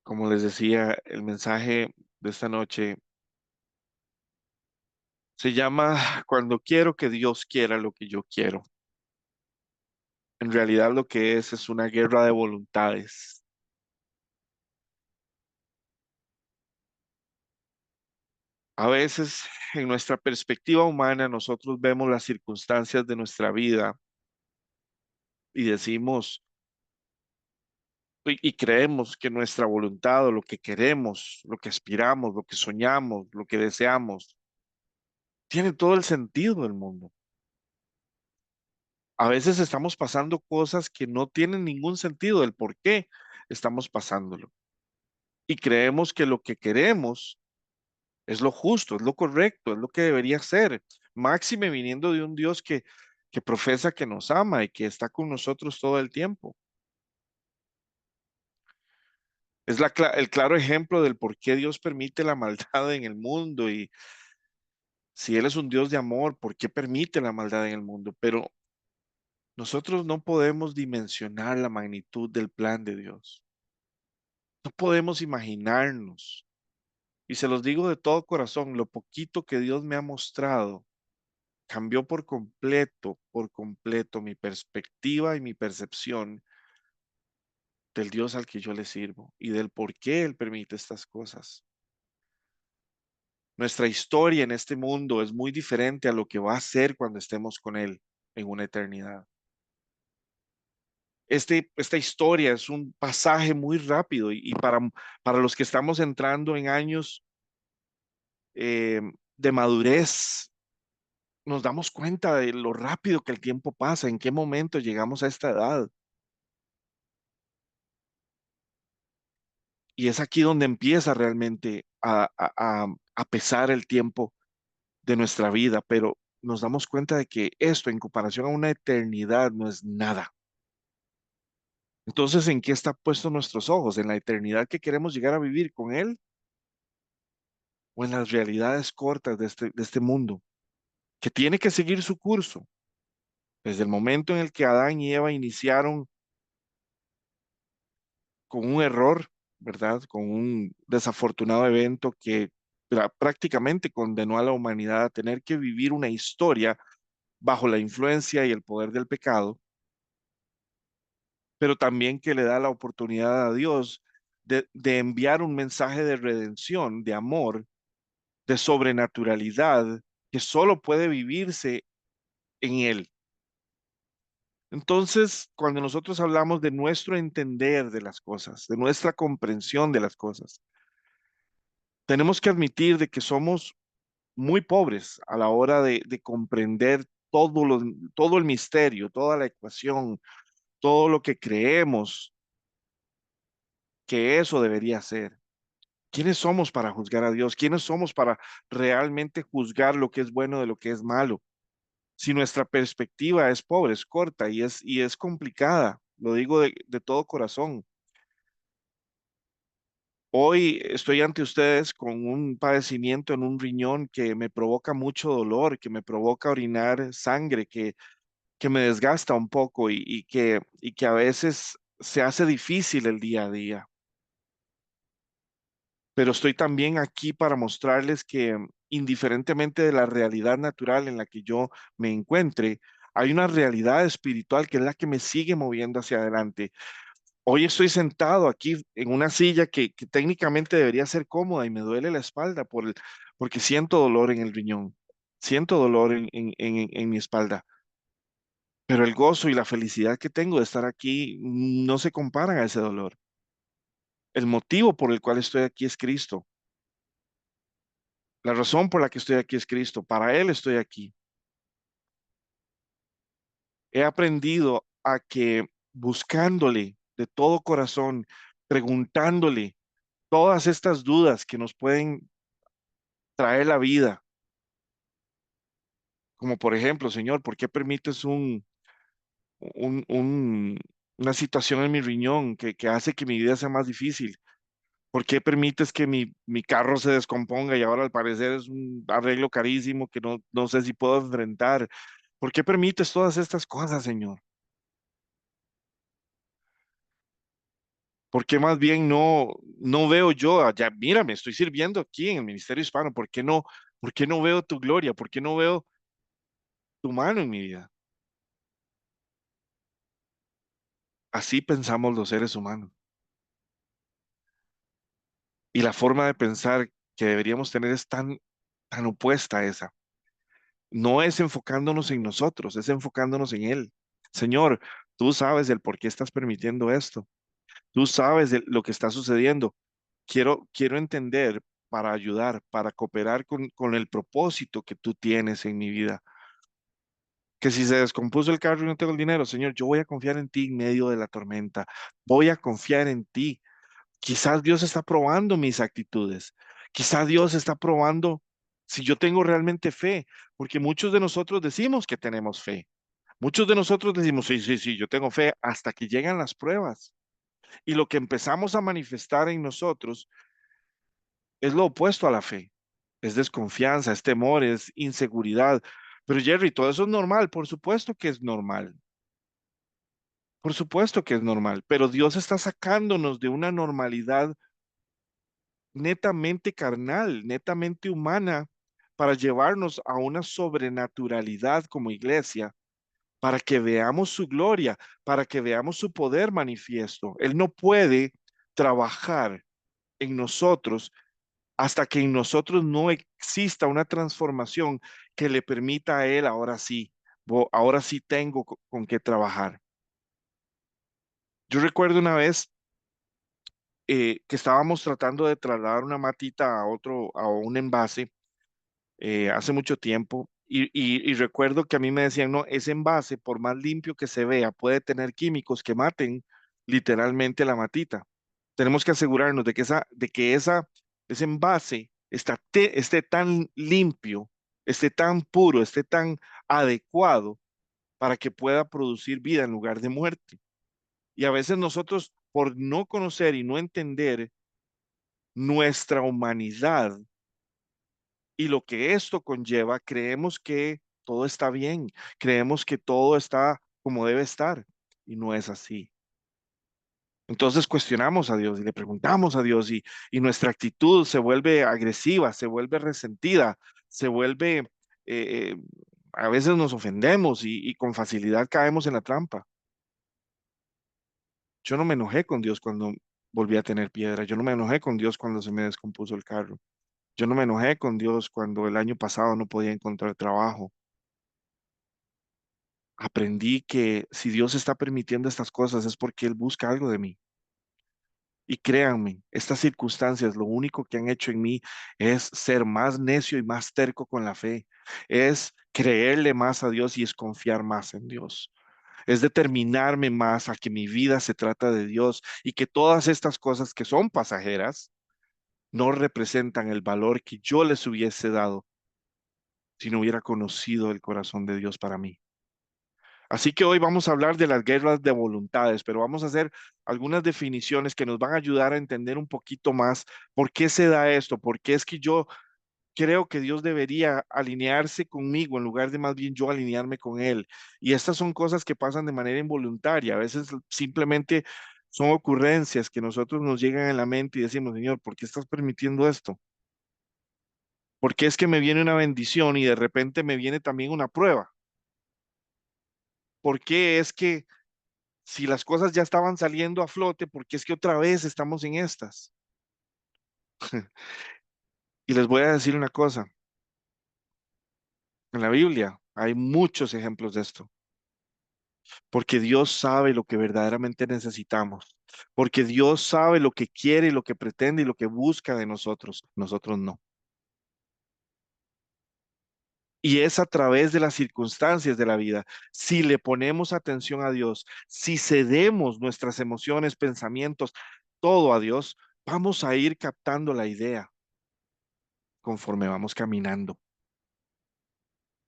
Como les decía, el mensaje de esta noche se llama Cuando quiero que Dios quiera lo que yo quiero. En realidad lo que es una guerra de voluntades. A veces, en nuestra perspectiva humana, nosotros vemos las circunstancias de nuestra vida y decimos y creemos que nuestra voluntad o lo que queremos, lo que aspiramos, lo que soñamos, lo que deseamos, tiene todo el sentido del mundo. A veces estamos pasando cosas que no tienen ningún sentido del por qué estamos pasándolo. Y creemos que lo que queremos es lo justo, es lo correcto, es lo que debería ser. Máxime viniendo de un Dios que profesa que nos ama y que está con nosotros todo el tiempo. Es el claro ejemplo del por qué Dios permite la maldad en el mundo y si Él es un Dios de amor, ¿por qué permite la maldad en el mundo? Pero nosotros no podemos dimensionar la magnitud del plan de Dios. No podemos imaginarnos. Y se los digo de todo corazón, lo poquito que Dios me ha mostrado cambió por completo mi perspectiva y mi percepción del Dios al que yo le sirvo y del por qué Él permite estas cosas. Nuestra historia en este mundo es muy diferente a lo que va a ser cuando estemos con Él en una eternidad. Esta historia es un pasaje muy rápido y para los que estamos entrando en años eh, de madurez, nos damos cuenta de lo rápido que el tiempo pasa, en qué momento llegamos a esta edad. Y es aquí donde empieza realmente a pesar el tiempo de nuestra vida, pero nos damos cuenta de que esto en comparación a una eternidad no es nada. Entonces, ¿en qué están puestos nuestros ojos? ¿En la eternidad que queremos llegar a vivir con Él o en las realidades cortas de este mundo que tiene que seguir su curso? Desde el momento en el que Adán y Eva iniciaron con un error, ¿verdad? Con un desafortunado evento que prácticamente condenó a la humanidad a tener que vivir una historia bajo la influencia y el poder del pecado, pero también que le da la oportunidad a Dios de enviar un mensaje de redención, de amor, de sobrenaturalidad, que solo puede vivirse en Él. Entonces, cuando nosotros hablamos de nuestro entender de las cosas, de nuestra comprensión de las cosas, tenemos que admitir de que somos muy pobres a la hora de comprender todo el misterio, toda la ecuación, todo lo que creemos que eso debería ser. ¿Quiénes somos para juzgar a Dios? ¿Quiénes somos para realmente juzgar lo que es bueno de lo que es malo? Si nuestra perspectiva es pobre, es corta y es complicada, lo digo de todo corazón. Hoy estoy ante ustedes con un padecimiento en un riñón que me provoca mucho dolor, que me provoca orinar sangre, que me desgasta un poco y que a veces se hace difícil el día a día. Pero estoy también aquí para mostrarles que indiferentemente de la realidad natural en la que yo me encuentre, hay una realidad espiritual que es la que me sigue moviendo hacia adelante. Hoy estoy sentado aquí en una silla que técnicamente debería ser cómoda y me duele la espalda porque siento dolor en el riñón, siento dolor en mi espalda, pero el gozo y la felicidad que tengo de estar aquí no se comparan a ese dolor. El motivo por el cual estoy aquí es Cristo. La razón por la que estoy aquí es Cristo. Para Él estoy aquí. He aprendido a que buscándole de todo corazón, preguntándole todas estas dudas que nos pueden traer la vida, como por ejemplo, Señor, ¿por qué permites un- un- una situación en mi riñón que hace que mi vida sea más difícil? ¿Por qué permites que mi carro se descomponga y ahora al parecer es un arreglo carísimo que no sé si puedo enfrentar? ¿Por qué permites todas estas cosas, Señor? ¿Por qué más bien no veo yo allá? Mira, me estoy sirviendo aquí en el Ministerio Hispano. Por qué no veo tu gloria? ¿Por qué no veo tu mano en mi vida? Así pensamos los seres humanos. Y la forma de pensar que deberíamos tener es tan opuesta a esa. No es enfocándonos en nosotros, es enfocándonos en Él. Señor, tú sabes el por qué estás permitiendo esto. Tú sabes lo que está sucediendo. Quiero entender para ayudar, para cooperar con el propósito que tú tienes en mi vida. Que si se descompuso el carro y no tengo el dinero, Señor, yo voy a confiar en ti en medio de la tormenta. Voy a confiar en ti. Quizás Dios está probando mis actitudes. Quizás Dios está probando si yo tengo realmente fe, porque muchos de nosotros decimos que tenemos fe. Muchos de nosotros decimos, sí, sí, sí, yo tengo fe hasta que llegan las pruebas. Y lo que empezamos a manifestar en nosotros es lo opuesto a la fe. Es desconfianza, es temor, es inseguridad. Pero Jerry, todo eso es normal, por supuesto que es normal. Por supuesto que es normal, pero Dios está sacándonos de una normalidad netamente carnal, netamente humana, para llevarnos a una sobrenaturalidad como iglesia, para que veamos su gloria, para que veamos su poder manifiesto. Él no puede trabajar en nosotros hasta que en nosotros no exista una transformación que le permita a Él, ahora sí, ahora sí tengo con qué trabajar. Yo recuerdo una vez que estábamos tratando de trasladar una matita a un envase hace mucho tiempo y recuerdo que a mí me decían, no, ese envase, por más limpio que se vea, puede tener químicos que maten literalmente la matita. Tenemos que asegurarnos de que ese envase esté tan limpio, esté tan puro, esté tan adecuado para que pueda producir vida en lugar de muerte. Y a veces nosotros, por no conocer y no entender nuestra humanidad, y lo que esto conlleva, creemos que todo está bien, creemos que todo está como debe estar y no es así. Entonces cuestionamos a Dios y le preguntamos a Dios y nuestra actitud se vuelve agresiva, se vuelve resentida, se vuelve, eh, eh, a veces nos ofendemos y con facilidad caemos en la trampa. Yo no me enojé con Dios cuando volví a tener piedra, yo no me enojé con Dios cuando se me descompuso el carro, yo no me enojé con Dios cuando el año pasado no podía encontrar trabajo. Aprendí que si Dios está permitiendo estas cosas es porque Él busca algo de mí. Y créanme, estas circunstancias lo único que han hecho en mí es ser más necio y más terco con la fe, es creerle más a Dios y es confiar más en Dios. Es determinarme más a que mi vida se trata de Dios y que todas estas cosas que son pasajeras no representan el valor que yo les hubiese dado si no hubiera conocido el corazón de Dios para mí. Así que hoy vamos a hablar de las guerras de voluntades, pero vamos a hacer algunas definiciones que nos van a ayudar a entender un poquito más por qué se da esto, por qué es que yo creo que Dios debería alinearse conmigo en lugar de más bien yo alinearme con Él. Y estas son cosas que pasan de manera involuntaria, a veces simplemente son ocurrencias que nosotros nos llegan en la mente y decimos, Señor, ¿por qué estás permitiendo esto? ¿Por qué es que me viene una bendición y de repente me viene también una prueba? ¿Por qué es que si las cosas ya estaban saliendo a flote, porque es que otra vez estamos en estas? Y les voy a decir una cosa, en la Biblia hay muchos ejemplos de esto, porque Dios sabe lo que verdaderamente necesitamos, porque Dios sabe lo que quiere, lo que pretende y lo que busca de nosotros, nosotros no. Y es a través de las circunstancias de la vida, si le ponemos atención a Dios, si cedemos nuestras emociones, pensamientos, todo a Dios, vamos a ir captando la idea conforme vamos caminando.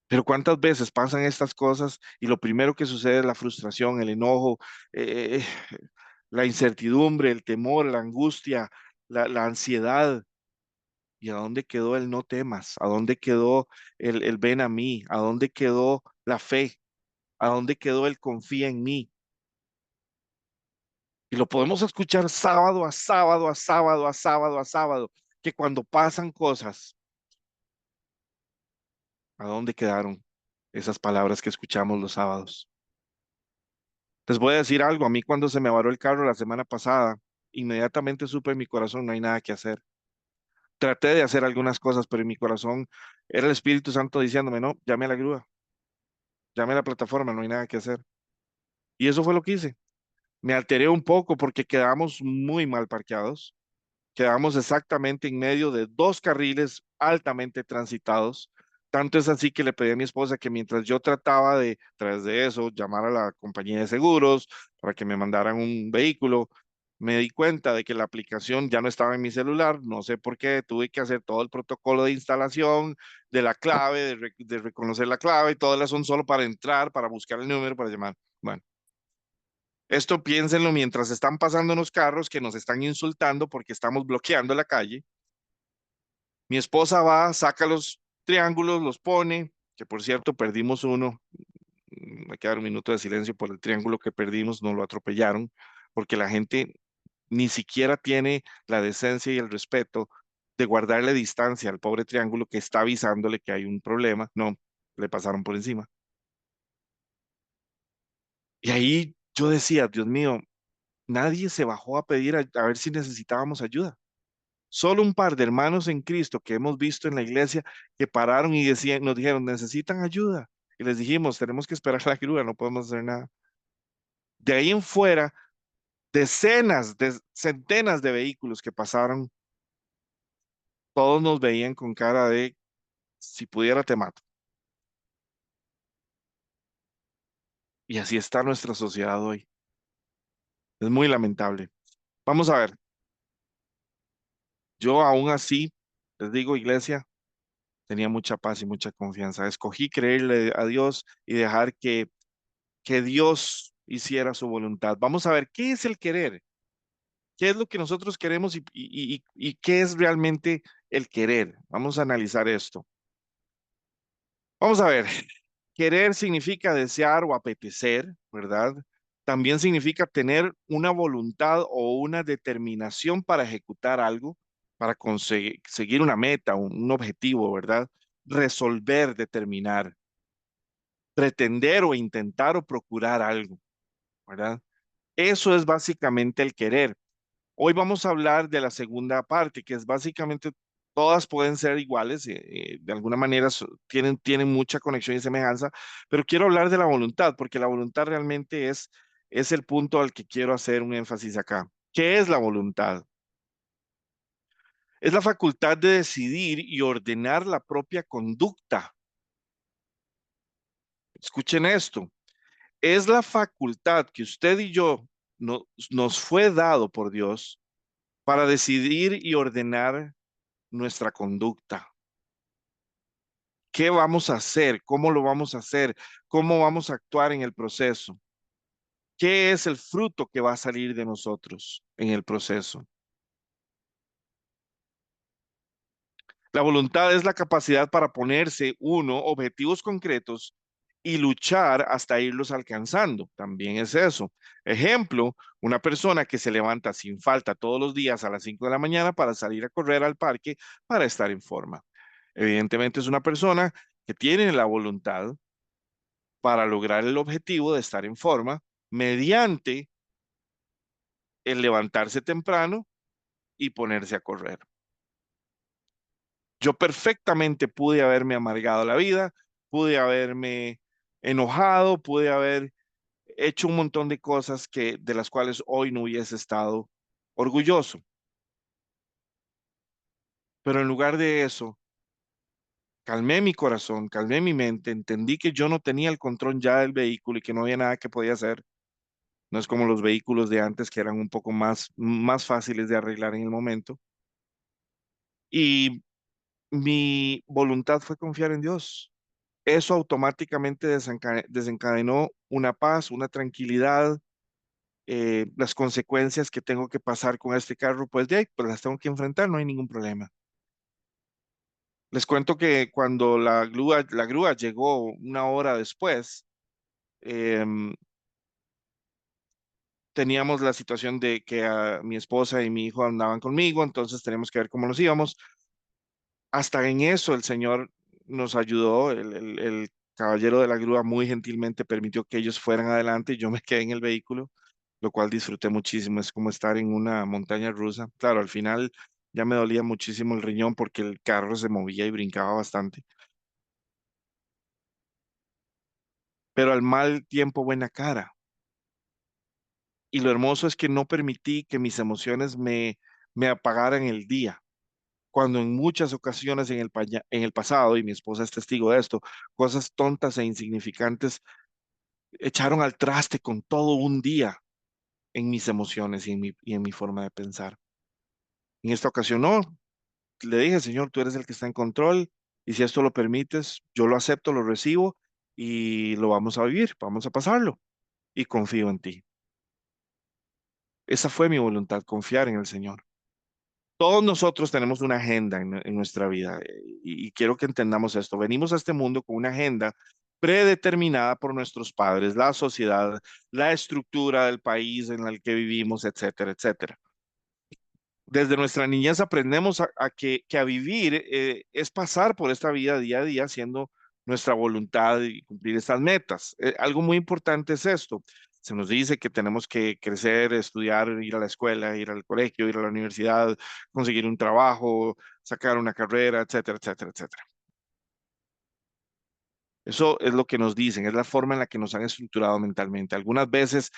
Pero ¿cuántas veces pasan estas cosas y lo primero que sucede es la frustración, el enojo, eh, la incertidumbre, el temor, la angustia, la ansiedad? ¿Y a dónde quedó el no temas? ¿A dónde quedó el ven a mí? ¿A dónde quedó la fe? ¿A dónde quedó el confía en mí? Y lo podemos escuchar sábado a sábado, a sábado, a sábado, a sábado, que cuando pasan cosas, ¿a dónde quedaron esas palabras que escuchamos los sábados? Les voy a decir algo, a mí cuando se me varó el carro la semana pasada, inmediatamente supe en mi corazón, no hay nada que hacer. Traté de hacer algunas cosas, pero en mi corazón era el Espíritu Santo diciéndome, no, llame a la grúa, llame a la plataforma, no hay nada que hacer. Y eso fue lo que hice. Me alteré un poco porque quedamos muy mal parqueados. Quedamos exactamente en medio de dos carriles altamente transitados. Tanto es así que le pedí a mi esposa que mientras yo trataba de, tras de eso, llamar a la compañía de seguros para que me mandaran un vehículo, me di cuenta de que la aplicación ya no estaba en mi celular. No sé por qué, tuve que hacer todo el protocolo de instalación, de la clave, de reconocer la clave y todas las son solo para entrar, para buscar el número, para llamar. Bueno, esto piénsenlo mientras están pasando unos carros que nos están insultando porque estamos bloqueando la calle. Mi esposa va, saca los triángulos, los pone, que por cierto perdimos uno. Me queda un minuto de silencio por el triángulo que perdimos, nos lo atropellaron, porque la gente ni siquiera tiene la decencia y el respeto de guardarle distancia al pobre triángulo que está avisándole que hay un problema. No, le pasaron por encima. Y ahí yo decía, Dios mío, nadie se bajó a pedir a ver si necesitábamos ayuda. Solo un par de hermanos en Cristo que hemos visto en la iglesia que pararon y decían, nos dijeron, necesitan ayuda. Y les dijimos, tenemos que esperar a la grúa, no podemos hacer nada. De ahí en fuera, decenas, de, centenas de vehículos que pasaron, todos nos veían con cara de, si pudiera te mato. Y así está nuestra sociedad hoy. Es muy lamentable. Vamos a ver, yo aún así, les digo, iglesia, tenía mucha paz y mucha confianza. Escogí creerle a Dios y dejar que Dios hiciera su voluntad. Vamos a ver, ¿qué es el querer? ¿Qué es lo que nosotros queremos y qué es realmente el querer? Vamos a analizar esto. Vamos a ver, querer significa desear o apetecer, ¿verdad? También significa tener una voluntad o una determinación para ejecutar algo, para conseguir una meta, un objetivo, ¿verdad? Resolver, determinar, pretender o intentar o procurar algo, ¿verdad? Eso es básicamente el querer. Hoy vamos a hablar de la segunda parte, que es básicamente todas pueden ser iguales, de alguna manera tienen mucha conexión y semejanza, pero quiero hablar de la voluntad, porque la voluntad realmente es el punto al que quiero hacer un énfasis acá. ¿Qué es la voluntad? Es la facultad de decidir y ordenar la propia conducta. Escuchen esto. Es la facultad que usted y yo nos fue dado por Dios para decidir y ordenar nuestra conducta. ¿Qué vamos a hacer? ¿Cómo lo vamos a hacer? ¿Cómo vamos a actuar en el proceso? ¿Qué es el fruto que va a salir de nosotros en el proceso? La voluntad es la capacidad para ponerse uno objetivos concretos y luchar hasta irlos alcanzando. También es eso. Ejemplo, una persona que se levanta sin falta todos los días a las 5 de la mañana para salir a correr al parque para estar en forma. Evidentemente es una persona que tiene la voluntad para lograr el objetivo de estar en forma mediante el levantarse temprano y ponerse a correr. Yo perfectamente pude haberme amargado la vida, pude haberme enojado, pude haber hecho un montón de cosas que de las cuales hoy no hubiese estado orgulloso. Pero en lugar de eso, calmé mi corazón, calmé mi mente, entendí que yo no tenía el control ya del vehículo y que no había nada que podía hacer. No es como los vehículos de antes que eran un poco más fáciles de arreglar en el momento. Y mi voluntad fue confiar en Dios. Eso automáticamente desencadenó una paz, una tranquilidad. Las consecuencias que tengo que pasar con este carro, pues de ahí, pues las tengo que enfrentar, no hay ningún problema. Les cuento que cuando la grúa llegó una hora después, em, teníamos la situación de que mi esposa y mi hijo andaban conmigo, entonces tenemos que ver cómo nos íbamos. Hasta en eso el Señor nos ayudó, el caballero de la grúa muy gentilmente permitió que ellos fueran adelante y yo me quedé en el vehículo, lo cual disfruté muchísimo. Es como estar en una montaña rusa. Claro, al final ya me dolía muchísimo el riñón porque el carro se movía y brincaba bastante, pero al mal tiempo buena cara. Y lo hermoso es que no permití que mis emociones me apagaran el día. Cuando en muchas ocasiones en el pasado, y mi esposa es testigo de esto, cosas tontas e insignificantes echaron al traste con todo un día en mis emociones y en mi forma de pensar. En esta ocasión no, le dije, Señor, tú eres el que está en control y si esto lo permites, yo lo acepto, lo recibo y lo vamos a vivir, vamos a pasarlo y confío en ti. Esa fue mi voluntad, confiar en el Señor. Todos nosotros tenemos una agenda en nuestra vida y quiero que entendamos esto. Venimos a este mundo con una agenda predeterminada por nuestros padres, la sociedad, la estructura del país en el que vivimos, etcétera, etcétera. Desde nuestra niñez aprendemos que a vivir es pasar por esta vida día a día haciendo nuestra voluntad y cumplir estas metas. Algo muy importante es esto. Se nos dice que tenemos que crecer, estudiar, ir a la escuela, ir al colegio, ir a la universidad, conseguir un trabajo, sacar una carrera, etcétera, etcétera, etcétera. Eso es lo que nos dicen, es la forma en la que nos han estructurado mentalmente. Algunas veces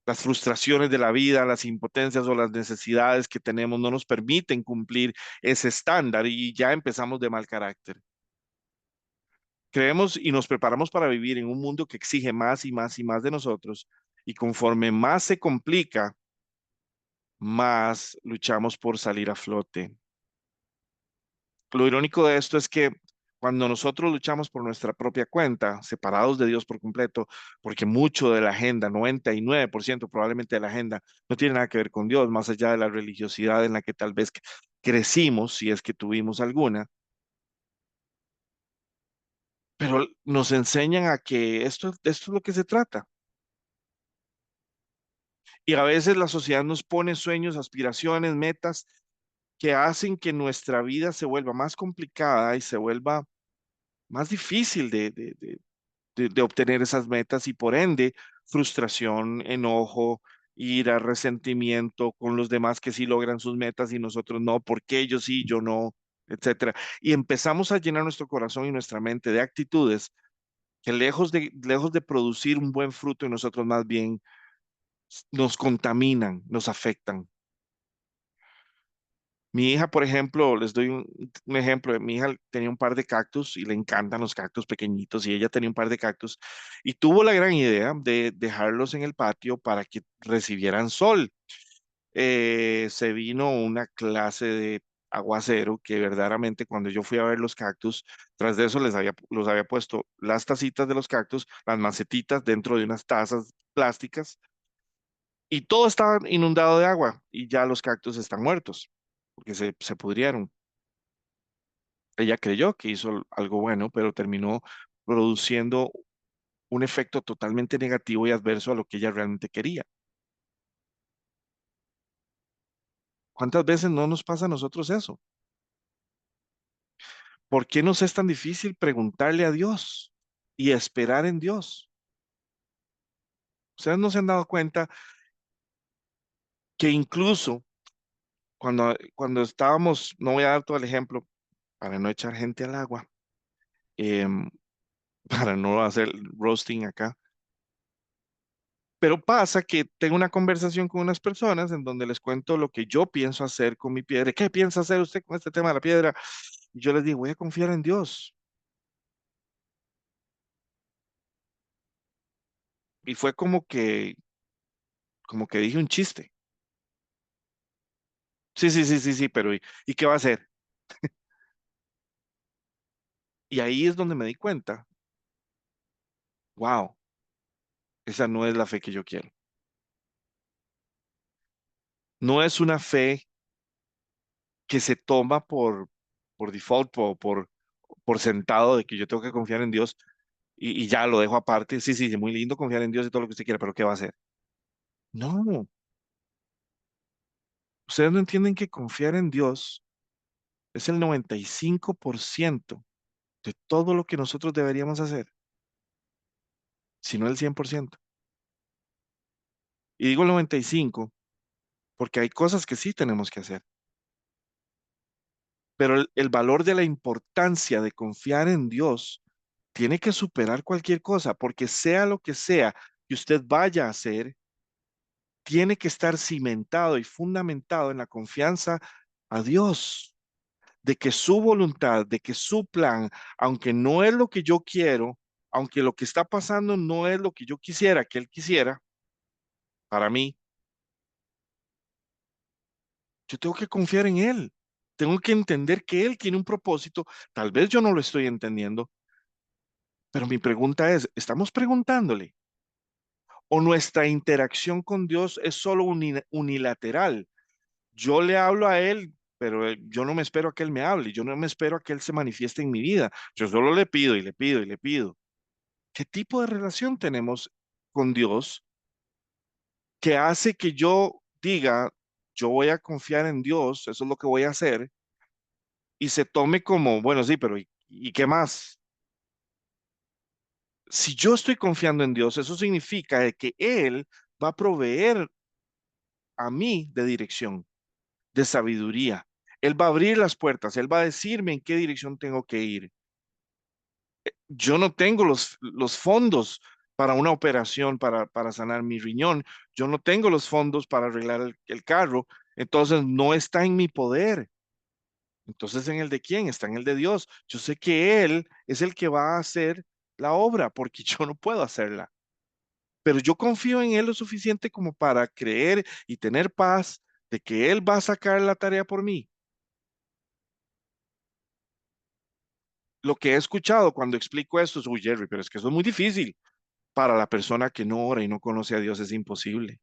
las frustraciones de la vida, las impotencias o las necesidades que tenemos no nos permiten cumplir ese estándar y ya empezamos de mal carácter. Creemos y nos preparamos para vivir en un mundo que exige más y más y más de nosotros y conforme más se complica, más luchamos por salir a flote. Lo irónico de esto es que cuando nosotros luchamos por nuestra propia cuenta, separados de Dios por completo, porque mucho de la agenda, 99% probablemente de la agenda, no tiene nada que ver con Dios, más allá de la religiosidad en la que tal vez crecimos, si es que tuvimos alguna, pero nos enseñan a que esto es lo que se trata. Y a veces la sociedad nos pone sueños, aspiraciones, metas que hacen que nuestra vida se vuelva más complicada y se vuelva más difícil de obtener esas metas y por ende frustración, enojo, ira, resentimiento con los demás que sí logran sus metas y nosotros no, porque ellos sí, yo no, etcétera. Y empezamos a llenar nuestro corazón y nuestra mente de actitudes que lejos de producir un buen fruto en nosotros más bien nos contaminan, nos afectan. Mi hija, por ejemplo, les doy un ejemplo. Mi hija tenía un par de cactus y le encantan los cactus pequeñitos y ella tenía un par de cactus y tuvo la gran idea de dejarlos en el patio para que recibieran sol. Se vino una clase de aguacero que verdaderamente cuando yo fui a ver los cactus, tras de eso los había puesto las tacitas de los cactus, las macetitas dentro de unas tazas plásticas y todo estaba inundado de agua y ya los cactus están muertos porque se pudrieron. Ella creyó que hizo algo bueno, pero terminó produciendo un efecto totalmente negativo y adverso a lo que ella realmente quería. ¿Cuántas veces no nos pasa a nosotros eso? ¿Por qué nos es tan difícil preguntarle a Dios y esperar en Dios? Ustedes no se han dado cuenta que incluso cuando estábamos, no voy a dar todo el ejemplo para no echar gente al agua, em, para no hacer roasting acá. Pero pasa que tengo una conversación con unas personas en donde les cuento lo que yo pienso hacer con mi piedra. ¿Qué piensa hacer usted con este tema de la piedra? Y yo les digo, voy a confiar en Dios. Y fue como que dije un chiste. Sí, sí, sí, sí, sí, pero ¿y qué va a hacer? Y ahí es donde me di cuenta, wow, esa no es la fe que yo quiero. No es una fe que se toma por default, por sentado de que yo tengo que confiar en Dios y ya lo dejo aparte. Sí, sí, sí, muy lindo confiar en Dios y todo lo que usted quiera, pero ¿qué va a hacer? No, ustedes no entienden que confiar en Dios es el 95% de todo lo que nosotros deberíamos hacer, si no el 100%. Y digo el 95 porque hay cosas que sí tenemos que hacer, pero el valor de la importancia de confiar en Dios tiene que superar cualquier cosa, porque sea lo que sea que usted vaya a hacer, tiene que estar cimentado y fundamentado en la confianza a Dios, de que su voluntad, de que su plan, aunque no es lo que yo quiero, aunque lo que está pasando no es lo que yo quisiera que Él quisiera, para mí, yo tengo que confiar en Él. Tengo que entender que Él tiene un propósito. Tal vez yo no lo estoy entendiendo, pero mi pregunta es, ¿estamos preguntándole? ¿O nuestra interacción con Dios es solo unilateral? Yo le hablo a Él, pero yo no me espero a que Él me hable, yo no me espero a que Él se manifieste en mi vida. Yo solo le pido y le pido y le pido. ¿Qué tipo de relación tenemos con Dios que hace que yo diga, yo voy a confiar en Dios, eso es lo que voy a hacer, y se tome como, bueno, sí, pero ¿y qué más? Si yo estoy confiando en Dios, eso significa de que Él va a proveer a mí de dirección, de sabiduría. Él va a abrir las puertas, Él va a decirme en qué dirección tengo que ir. Yo no tengo los fondos para una operación para sanar mi riñón. Yo no tengo los fondos para arreglar el carro. Entonces no está en mi poder. Entonces, ¿en el de quién? Está en el de Dios. Yo sé que Él es el que va a hacer la obra porque yo no puedo hacerla. Pero yo confío en Él lo suficiente como para creer y tener paz de que Él va a sacar la tarea por mí. Lo que he escuchado cuando explico esto es, uy, Jerry, pero es que eso es muy difícil. Para la persona que no ora y no conoce a Dios es imposible.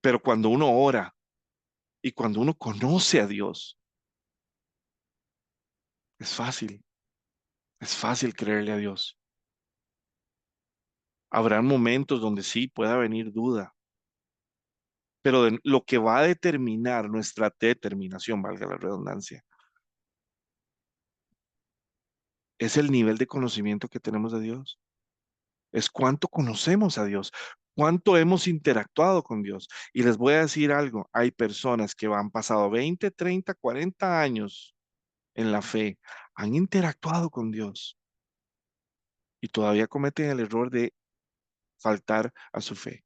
Pero cuando uno ora y cuando uno conoce a Dios, es fácil, es fácil creerle a Dios. Habrá momentos donde sí pueda venir duda, pero lo que va a determinar nuestra determinación, valga la redundancia, es el nivel de conocimiento que tenemos de Dios. Es cuánto conocemos a Dios, cuánto hemos interactuado con Dios. Y les voy a decir algo, hay personas que han pasado 20, 30, 40 años en la fe, han interactuado con Dios y todavía cometen el error de faltar a su fe.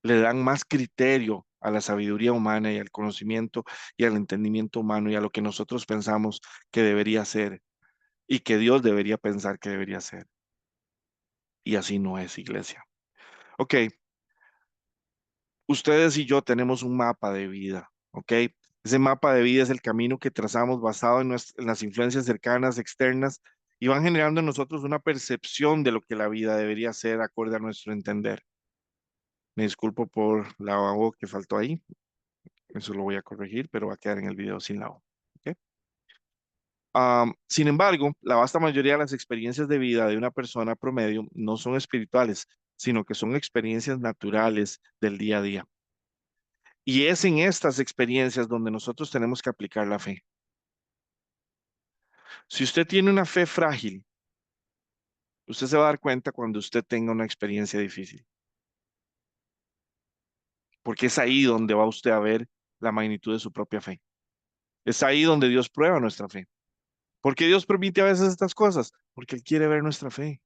Le dan más criterio a la sabiduría humana y al conocimiento y al entendimiento humano y a lo que nosotros pensamos que debería ser y que Dios debería pensar que debería ser. Y así no es, iglesia. Ok, ustedes y yo tenemos un mapa de vida, ¿ok? Ese mapa de vida es el camino que trazamos basado en las influencias cercanas, externas, y van generando en nosotros una percepción de lo que la vida debería ser acorde a nuestro entender. Me disculpo por la O que faltó ahí, eso lo voy a corregir, pero va a quedar en el video sin la O. ¿Ok? Sin embargo, la vasta mayoría de las experiencias de vida de una persona promedio no son espirituales, sino que son experiencias naturales del día a día. Y es en estas experiencias donde nosotros tenemos que aplicar la fe. Si usted tiene una fe frágil, usted se va a dar cuenta cuando usted tenga una experiencia difícil, porque es ahí donde va usted a ver la magnitud de su propia fe. Es ahí donde Dios prueba nuestra fe. ¿Por qué Dios permite a veces estas cosas? Porque Él quiere ver nuestra fe.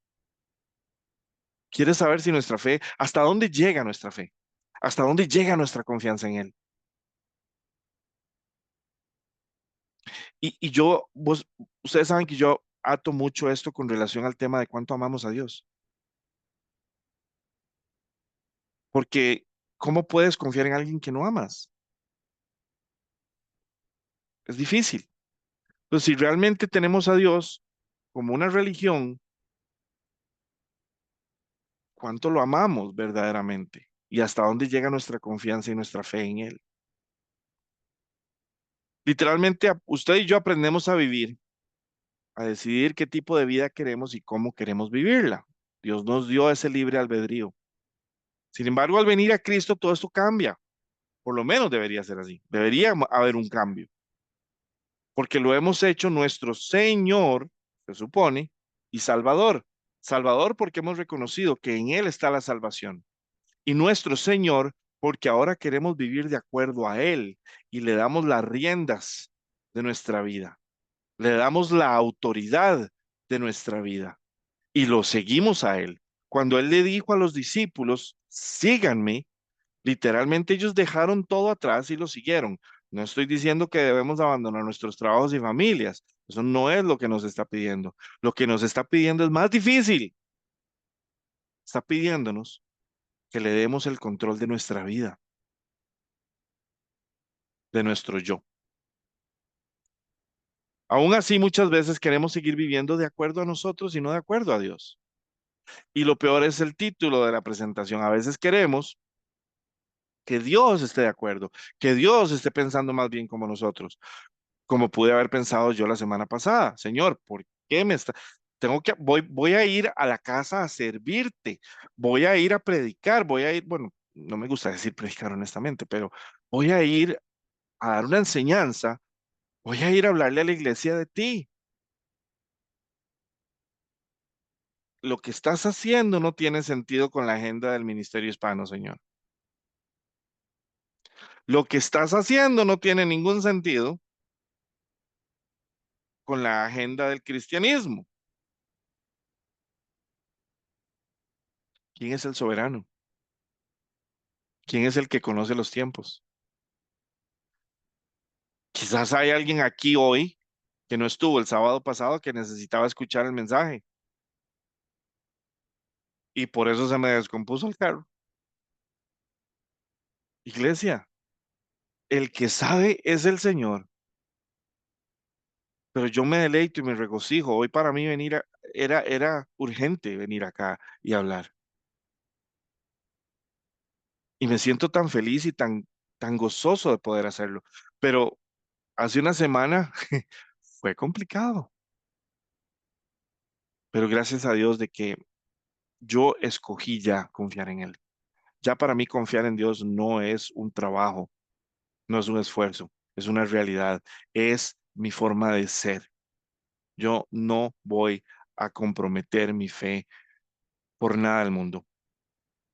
Quiere saber si nuestra fe, hasta dónde llega nuestra fe, hasta dónde llega nuestra confianza en Él. Y yo, ustedes saben que yo ato mucho esto con relación al tema de cuánto amamos a Dios. Porque, ¿cómo puedes confiar en alguien que no amas? Es difícil. Entonces, si realmente tenemos a Dios como una religión, ¿cuánto lo amamos verdaderamente? Y hasta dónde llega nuestra confianza y nuestra fe en Él. Literalmente, usted y yo aprendemos a vivir a decidir qué tipo de vida queremos y cómo queremos vivirla. Dios nos dio ese libre albedrío. Sin embargo, al venir a Cristo, todo esto cambia. Por lo menos debería ser así. Debería haber un cambio, porque lo hemos hecho nuestro Señor, se supone, y Salvador. Salvador porque hemos reconocido que en Él está la salvación. Y nuestro Señor porque ahora queremos vivir de acuerdo a Él y le damos las riendas de nuestra vida. Le damos la autoridad de nuestra vida y lo seguimos a Él. Cuando Él le dijo a los discípulos, síganme, literalmente ellos dejaron todo atrás y lo siguieron. No estoy diciendo que debemos abandonar nuestros trabajos y familias. Eso no es lo que nos está pidiendo. Lo que nos está pidiendo es más difícil. Está pidiéndonos que le demos el control de nuestra vida, de nuestro yo. Aún así, muchas veces queremos seguir viviendo de acuerdo a nosotros y no de acuerdo a Dios. Y lo peor es el título de la presentación. A veces queremos que Dios esté de acuerdo, que Dios esté pensando más bien como nosotros, como pude haber pensado yo la semana pasada. Señor, ¿por qué me está? Voy a ir a la casa a servirte, voy a ir a predicar, voy a ir, bueno, no me gusta decir predicar honestamente, pero voy a ir a dar una enseñanza, voy a ir a hablarle a la iglesia de ti. Lo que estás haciendo no tiene sentido con la agenda del ministerio hispano, Señor. Lo que estás haciendo no tiene ningún sentido con la agenda del cristianismo. ¿Quién es el soberano? ¿Quién es el que conoce los tiempos? Quizás hay alguien aquí hoy que no estuvo el sábado pasado que necesitaba escuchar el mensaje y por eso se me descompuso el carro. Iglesia, el que sabe es el Señor, pero yo me deleito y me regocijo. Hoy para mí era urgente venir acá y hablar. Y me siento tan feliz y tan gozoso de poder hacerlo. Pero hace una semana fue complicado, pero gracias a Dios de que yo escogí ya confiar en Él. Ya para mí confiar en Dios no es un trabajo, no es un esfuerzo, es una realidad, es mi forma de ser. Yo no voy a comprometer mi fe por nada del mundo,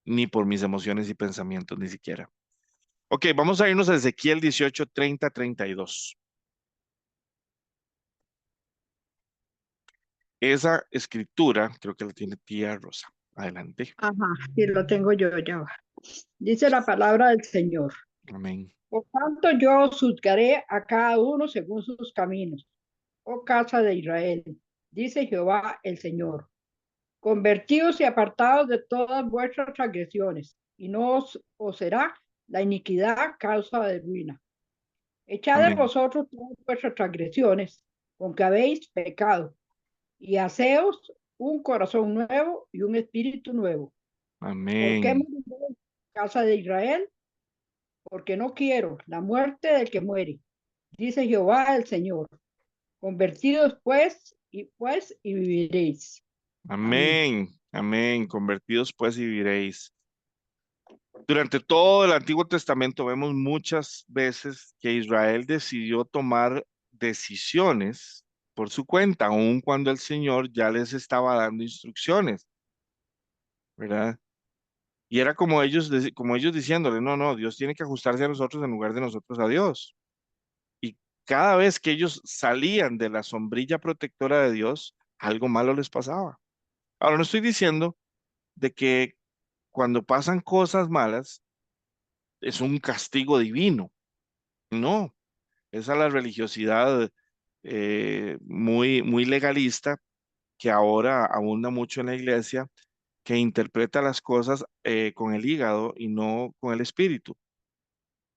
ni por mis emociones y pensamientos, ni siquiera. Ok, vamos a irnos a Ezequiel 18, 30, 32. Esa escritura, creo que la tiene tía Rosa. Adelante. Ajá, y lo tengo yo, ya va. Dice la palabra del Señor. Amén. Por tanto, yo juzgaré a cada uno según sus caminos, oh casa de Israel, dice Jehová el Señor. Convertidos y apartados de todas vuestras transgresiones, y no os será la iniquidad causa de ruina. Echad de Amén. vosotros todas vuestras transgresiones, con que habéis pecado, y haceos un corazón nuevo y un espíritu nuevo. ¿Por qué Amén. moriréis, casa de Israel? Porque no quiero la muerte del que muere, dice Jehová el Señor. Convertidos pues y viviréis. Amén. Amén. Amén. Convertidos pues y viviréis. Durante todo el Antiguo Testamento vemos muchas veces que Israel decidió tomar decisiones por su cuenta, aun cuando el Señor ya les estaba dando instrucciones, ¿verdad? Y era como ellos diciéndole, no, no, Dios tiene que ajustarse a nosotros en lugar de nosotros a Dios. Y cada vez que ellos salían de la sombrilla protectora de Dios, algo malo les pasaba. Ahora, no estoy diciendo de que cuando pasan cosas malas es un castigo divino. No, esa es la religiosidad muy legalista que ahora abunda mucho en la iglesia, que interpreta las cosas con el hígado y no con el espíritu.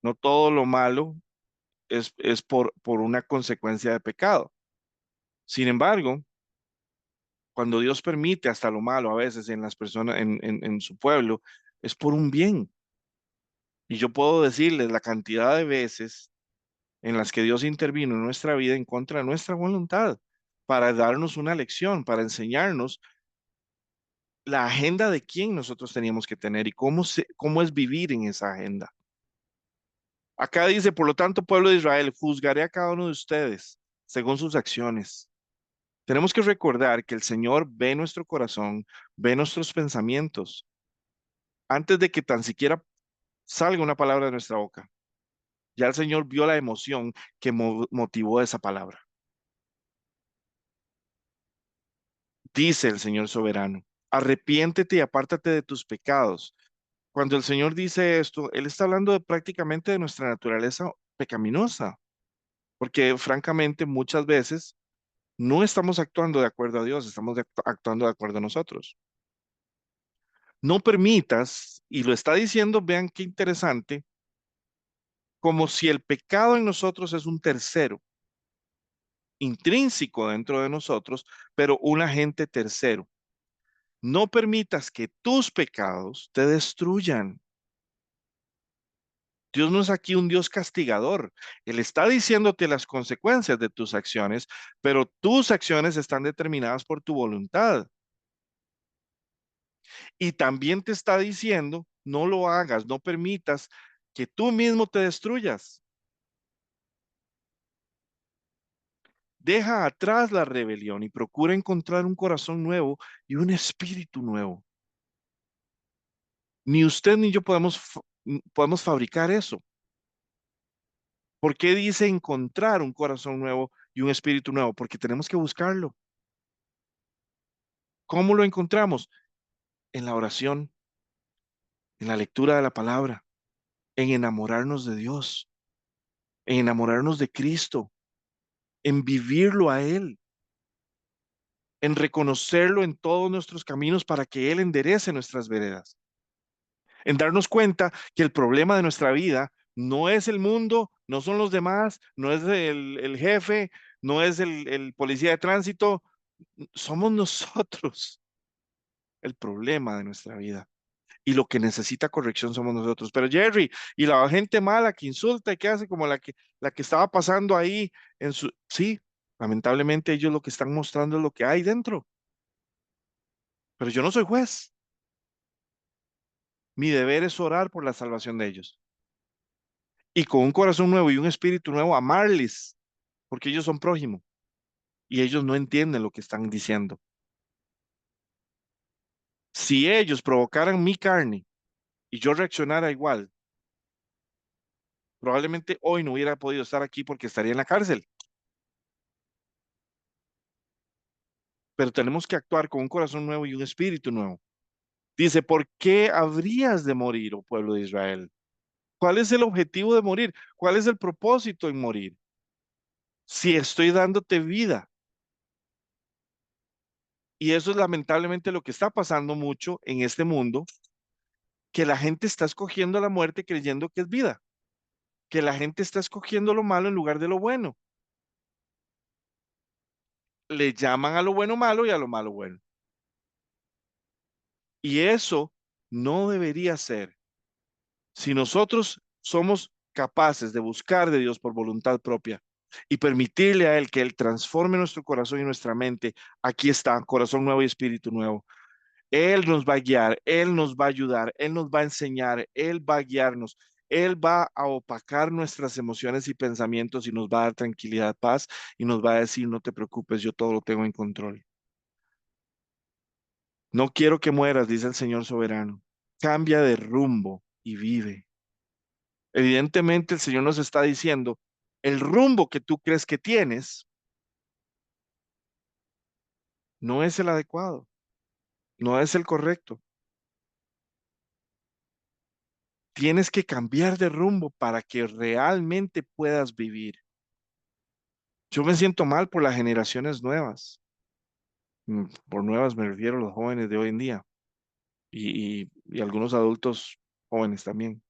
No todo lo malo es por una consecuencia de pecado. Sin embargo, cuando Dios permite hasta lo malo a veces en las personas, en su pueblo, es por un bien. Y yo puedo decirles la cantidad de veces en las que Dios intervino en nuestra vida en contra de nuestra voluntad para darnos una lección, para enseñarnos la agenda de quién nosotros teníamos que tener y cómo es vivir en esa agenda. Acá dice, por lo tanto, pueblo de Israel, juzgaré a cada uno de ustedes según sus acciones. Tenemos que recordar que el Señor ve nuestro corazón, ve nuestros pensamientos, antes de que tan siquiera salga una palabra de nuestra boca. Ya el Señor vio la emoción que motivó esa palabra. Dice el Señor soberano, arrepiéntete y apártate de tus pecados. Cuando el Señor dice esto, Él está hablando prácticamente de nuestra naturaleza pecaminosa, porque francamente muchas veces no estamos actuando de acuerdo a Dios, estamos actuando de acuerdo a nosotros. No permitas, y lo está diciendo, vean qué interesante, como si el pecado en nosotros es un tercero, intrínseco dentro de nosotros, pero un agente tercero. No permitas que tus pecados te destruyan. Dios no es aquí un Dios castigador. Él está diciéndote las consecuencias de tus acciones, pero tus acciones están determinadas por tu voluntad. Y también te está diciendo, no lo hagas, no permitas que tú mismo te destruyas. Deja atrás la rebelión y procura encontrar un corazón nuevo y un espíritu nuevo. Ni usted ni yo podemos fabricar eso. ¿Por qué dice encontrar un corazón nuevo y un espíritu nuevo? Porque tenemos que buscarlo. ¿Cómo lo encontramos? En la oración, en la lectura de la palabra, en enamorarnos de Dios, en enamorarnos de Cristo, en vivirlo a Él, en reconocerlo en todos nuestros caminos para que Él enderece nuestras veredas, en darnos cuenta que el problema de nuestra vida no es el mundo, no son los demás, no es el jefe, no es el policía de tránsito, somos nosotros el problema de nuestra vida. Y lo que necesita corrección somos nosotros. Pero Jerry, y la gente mala que insulta y que hace como la que estaba pasando ahí en su... Sí, lamentablemente ellos lo que están mostrando es lo que hay dentro. Pero yo no soy juez. Mi deber es orar por la salvación de ellos. Y con un corazón nuevo y un espíritu nuevo, amarles, porque ellos son prójimo y ellos no entienden lo que están diciendo. Si ellos provocaran mi carne y yo reaccionara igual, probablemente hoy no hubiera podido estar aquí porque estaría en la cárcel. Pero tenemos que actuar con un corazón nuevo y un espíritu nuevo. Dice, ¿por qué habrías de morir, oh pueblo de Israel? ¿Cuál es el objetivo de morir? ¿Cuál es el propósito en morir? Si estoy dándote vida. Y eso es lamentablemente lo que está pasando mucho en este mundo, que la gente está escogiendo la muerte creyendo que es vida, que la gente está escogiendo lo malo en lugar de lo bueno. Le llaman a lo bueno malo y a lo malo bueno. Y eso no debería ser. Si nosotros somos capaces de buscar de Dios por voluntad propia y permitirle a Él que Él transforme nuestro corazón y nuestra mente, aquí está, corazón nuevo y espíritu nuevo. Él nos va a guiar, Él nos va a ayudar, Él nos va a enseñar, Él va a guiarnos, Él va a opacar nuestras emociones y pensamientos y nos va a dar tranquilidad, paz y nos va a decir, no te preocupes, yo todo lo tengo en control. No quiero que mueras, dice el Señor soberano. Cambia de rumbo y vive. Evidentemente el Señor nos está diciendo, el rumbo que tú crees que tienes no es el adecuado, no es el correcto. Tienes que cambiar de rumbo para que realmente puedas vivir. Yo me siento mal por las generaciones nuevas. Por nuevas me refiero a los jóvenes de hoy en día y algunos adultos jóvenes también,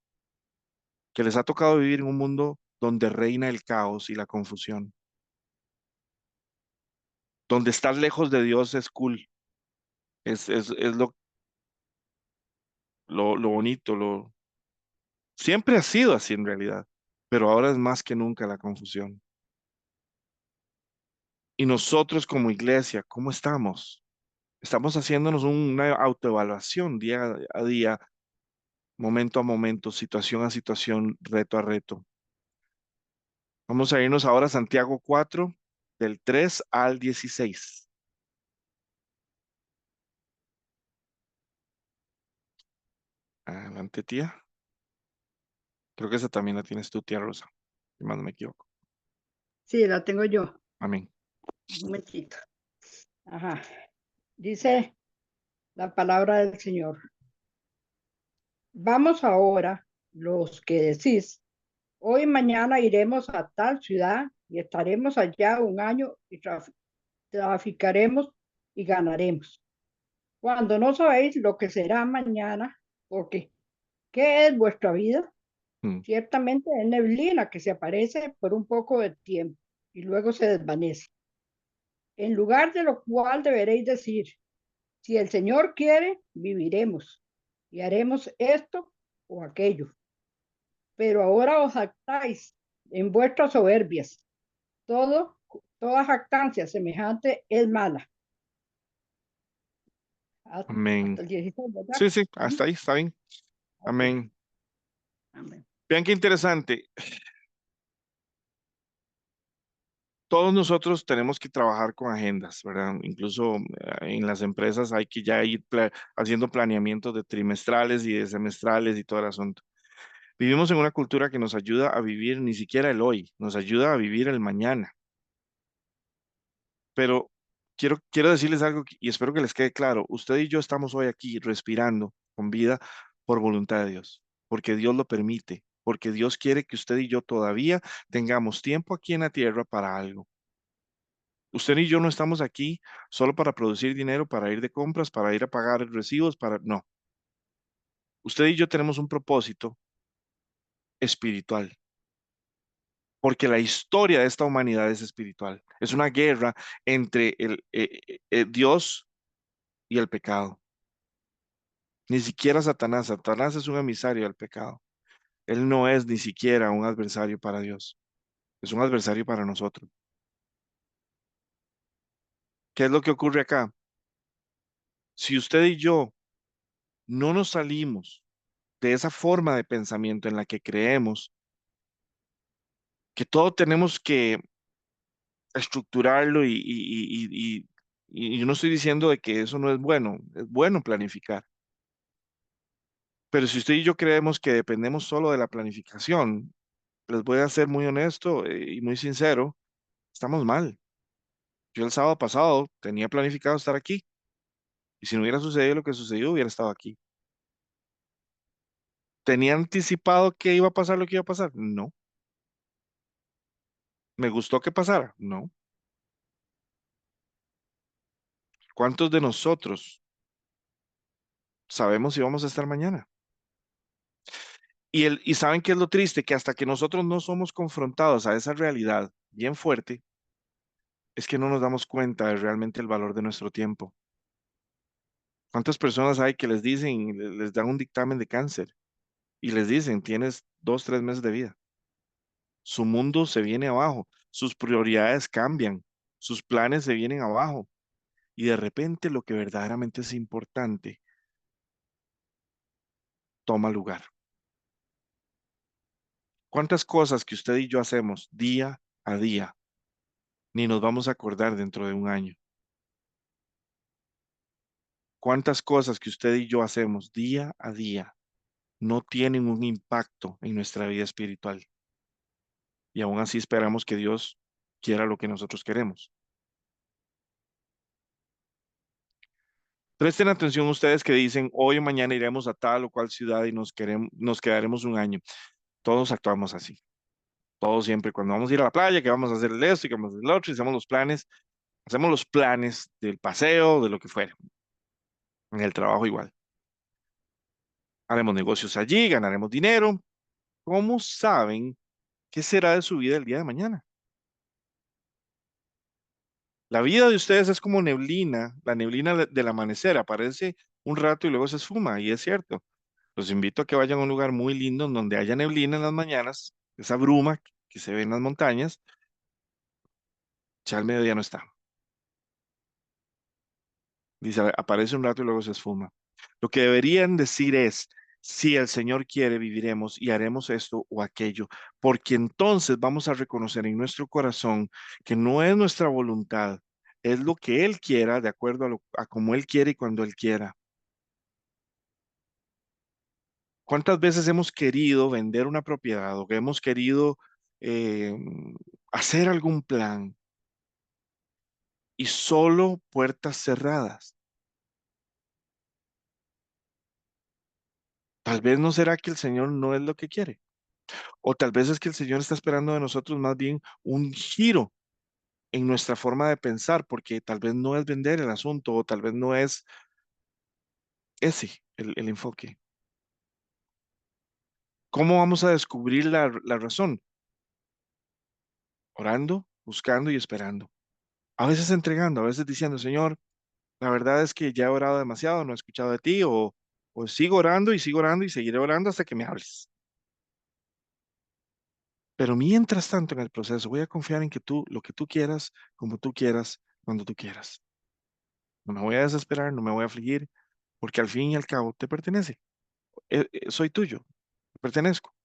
que les ha tocado vivir en un mundo donde reina el caos y la confusión, donde estar lejos de Dios es cool, es lo bonito, siempre ha sido así en realidad, pero ahora es más que nunca la confusión. Y nosotros como iglesia, ¿cómo estamos? Estamos haciéndonos una autoevaluación día a día, momento a momento, situación a situación, reto a reto. Vamos a irnos ahora a Santiago 4, del 3 al 16. Adelante, tía. Creo que esa también la tienes tú, tía Rosa, si más no me equivoco. Sí, la tengo yo. Amén. Un momentito. Ajá. Dice la palabra del Señor. Vamos ahora, los que decís, hoy y mañana iremos a tal ciudad y estaremos allá un año y traficaremos y ganaremos. Cuando no sabéis lo que será mañana, porque ¿qué es vuestra vida? Mm. Ciertamente es neblina que se aparece por un poco de tiempo y luego se desvanece. En lugar de lo cual deberéis decir, si el Señor quiere, viviremos y haremos esto o aquello. Pero ahora os jactáis en vuestras soberbias. Todo, toda jactancia semejante es mala. Amén. Hasta el 16, ¿verdad? Sí, sí, Ujú. hasta ahí, está bien. Ok, Amén. amén. Vean qué interesante. Todos nosotros tenemos que trabajar con agendas, ¿verdad? Incluso en las empresas hay que ya ir haciendo planeamientos de trimestrales y de semestrales y todo el asunto. Vivimos en una cultura que nos ayuda a vivir ni siquiera el hoy, nos ayuda a vivir el mañana. Pero quiero decirles algo y espero que les quede claro. Usted y yo estamos hoy aquí respirando con vida por voluntad de Dios, porque Dios lo permite, porque Dios quiere que usted y yo todavía tengamos tiempo aquí en la tierra para algo. Usted y yo no estamos aquí solo para producir dinero, para ir de compras, para ir a pagar recibos, para... No, usted y yo tenemos un propósito espiritual, porque la historia de esta humanidad es espiritual. Es una guerra entre Dios y el pecado. Ni siquiera Satanás. Satanás es un emisario del pecado. Él no es ni siquiera un adversario para Dios. Es un adversario para nosotros. ¿Qué es lo que ocurre acá? Si usted y yo no nos salimos de esa forma de pensamiento en la que creemos que todo tenemos que estructurarlo y yo no estoy diciendo de que eso no es bueno planificar, pero si usted y yo creemos que dependemos solo de la planificación, les voy a ser muy honesto y muy sincero, estamos mal. Yo el sábado pasado tenía planificado estar aquí y si no hubiera sucedido lo que sucedió, hubiera estado aquí. ¿Tenía anticipado que iba a pasar lo que iba a pasar? No. ¿Me gustó que pasara? No. ¿Cuántos de nosotros sabemos si vamos a estar mañana? Y saben qué es lo triste, que hasta que nosotros no somos confrontados a esa realidad bien fuerte, es que no nos damos cuenta de realmente el valor de nuestro tiempo. ¿Cuántas personas hay que les dicen, les dan un dictamen de cáncer y les dicen, tienes 2, 3 meses de vida? Su mundo se viene abajo, sus prioridades cambian, sus planes se vienen abajo y de repente lo que verdaderamente es importante toma lugar. ¿Cuántas cosas que usted y yo hacemos día a día ni nos vamos a acordar dentro de un año? ¿Cuántas cosas que usted y yo hacemos día a día no tienen un impacto en nuestra vida espiritual? Y aún así esperamos que Dios quiera lo que nosotros queremos. Presten atención ustedes que dicen, hoy o mañana iremos a tal o cual ciudad y nos quedaremos un año. Todos actuamos así. Todos siempre, cuando vamos a ir a la playa, que vamos a hacer esto y que vamos a hacer lo otro, y hacemos los planes del paseo, de lo que fuera. En el trabajo igual. Haremos negocios allí, ganaremos dinero. ¿Cómo saben qué será de su vida el día de mañana? La vida de ustedes es como neblina, la neblina del amanecer, aparece un rato y luego se esfuma, y es cierto. Los invito a que vayan a un lugar muy lindo en donde haya neblina en las mañanas, esa bruma que se ve en las montañas, ya al mediodía no está. Dice, aparece un rato y luego se esfuma. Lo que deberían decir es, si el Señor quiere, viviremos y haremos esto o aquello, porque entonces vamos a reconocer en nuestro corazón que no es nuestra voluntad, es lo que Él quiera, de acuerdo a como Él quiere y cuando Él quiera. ¿Cuántas veces hemos querido vender una propiedad o que hemos querido eh, hacer algún plan y solo puertas cerradas? Tal vez no será que el Señor no es lo que quiere. O tal vez es que el Señor está esperando de nosotros más bien un giro en nuestra forma de pensar, porque tal vez no es vender el asunto o tal vez no es ese el enfoque. ¿Cómo vamos a descubrir la razón? Orando, buscando y esperando. A veces entregando, a veces diciendo, Señor, la verdad es que ya he orado demasiado, no he escuchado de ti, o sigo orando y seguiré orando hasta que me hables. Pero mientras tanto en el proceso voy a confiar en que tú, lo que tú quieras, como tú quieras, cuando tú quieras. No me voy a desesperar, no me voy a afligir, porque al fin y al cabo te pertenece. Soy tuyo, te pertenezco.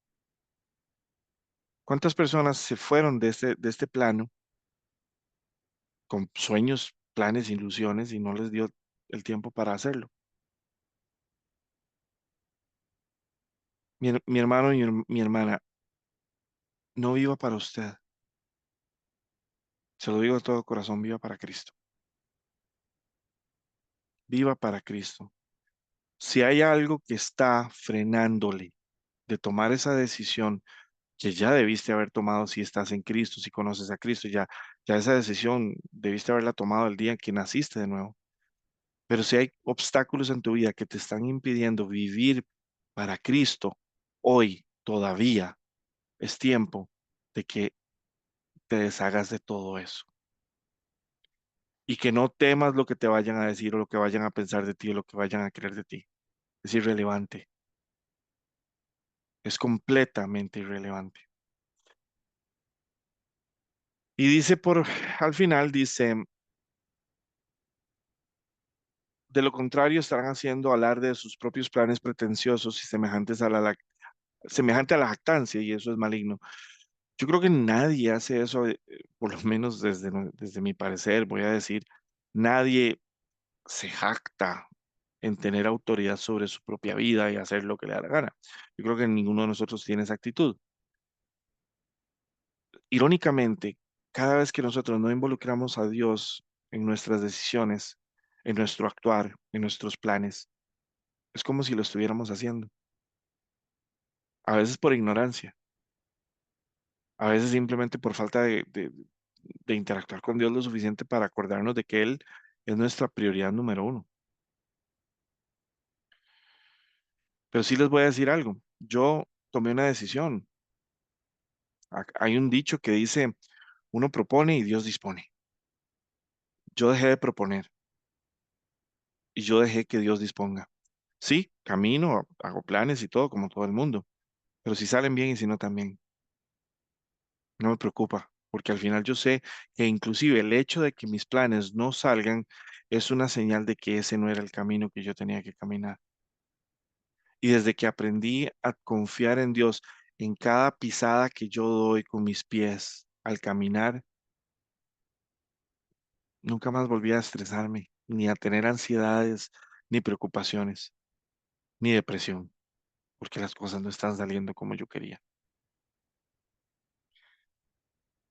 ¿Cuántas personas se fueron de este plano con sueños, planes, ilusiones y no les dio el tiempo para hacerlo? Mi hermano y mi hermana, no viva para usted. Se lo digo de todo corazón, viva para Cristo. Viva para Cristo. Si hay algo que está frenándole de tomar esa decisión que ya debiste haber tomado si estás en Cristo, si conoces a Cristo, ya esa decisión debiste haberla tomado el día en que naciste de nuevo. Pero si hay obstáculos en tu vida que te están impidiendo vivir para Cristo, hoy todavía es tiempo de que te deshagas de todo eso y que no temas lo que te vayan a decir o lo que vayan a pensar de ti o lo que vayan a creer de ti. Es irrelevante, es completamente irrelevante. Y dice al final, dice, de lo contrario estarán haciendo alarde de sus propios planes pretenciosos y semejantes a semejante a la jactancia, y eso es maligno. Yo creo que nadie hace eso, por lo menos desde mi parecer, voy a decir, nadie se jacta en tener autoridad sobre su propia vida y hacer lo que le da la gana. Yo creo que ninguno de nosotros tiene esa actitud. Irónicamente, cada vez que nosotros no involucramos a Dios en nuestras decisiones, en nuestro actuar, en nuestros planes, es como si lo estuviéramos haciendo. A veces por ignorancia, a veces simplemente por falta de interactuar con Dios lo suficiente para acordarnos de que Él es nuestra prioridad número uno. Pero sí les voy a decir algo. Yo tomé una decisión. Hay un dicho que dice, uno propone y Dios dispone. Yo dejé de proponer y yo dejé que Dios disponga. Sí, camino, hago planes y todo como todo el mundo, pero si salen bien y si no también, no me preocupa, porque al final yo sé que inclusive el hecho de que mis planes no salgan es una señal de que ese no era el camino que yo tenía que caminar. Y desde que aprendí a confiar en Dios en cada pisada que yo doy con mis pies al caminar, nunca más volví a estresarme, ni a tener ansiedades, ni preocupaciones, ni depresión, porque las cosas no están saliendo como yo quería.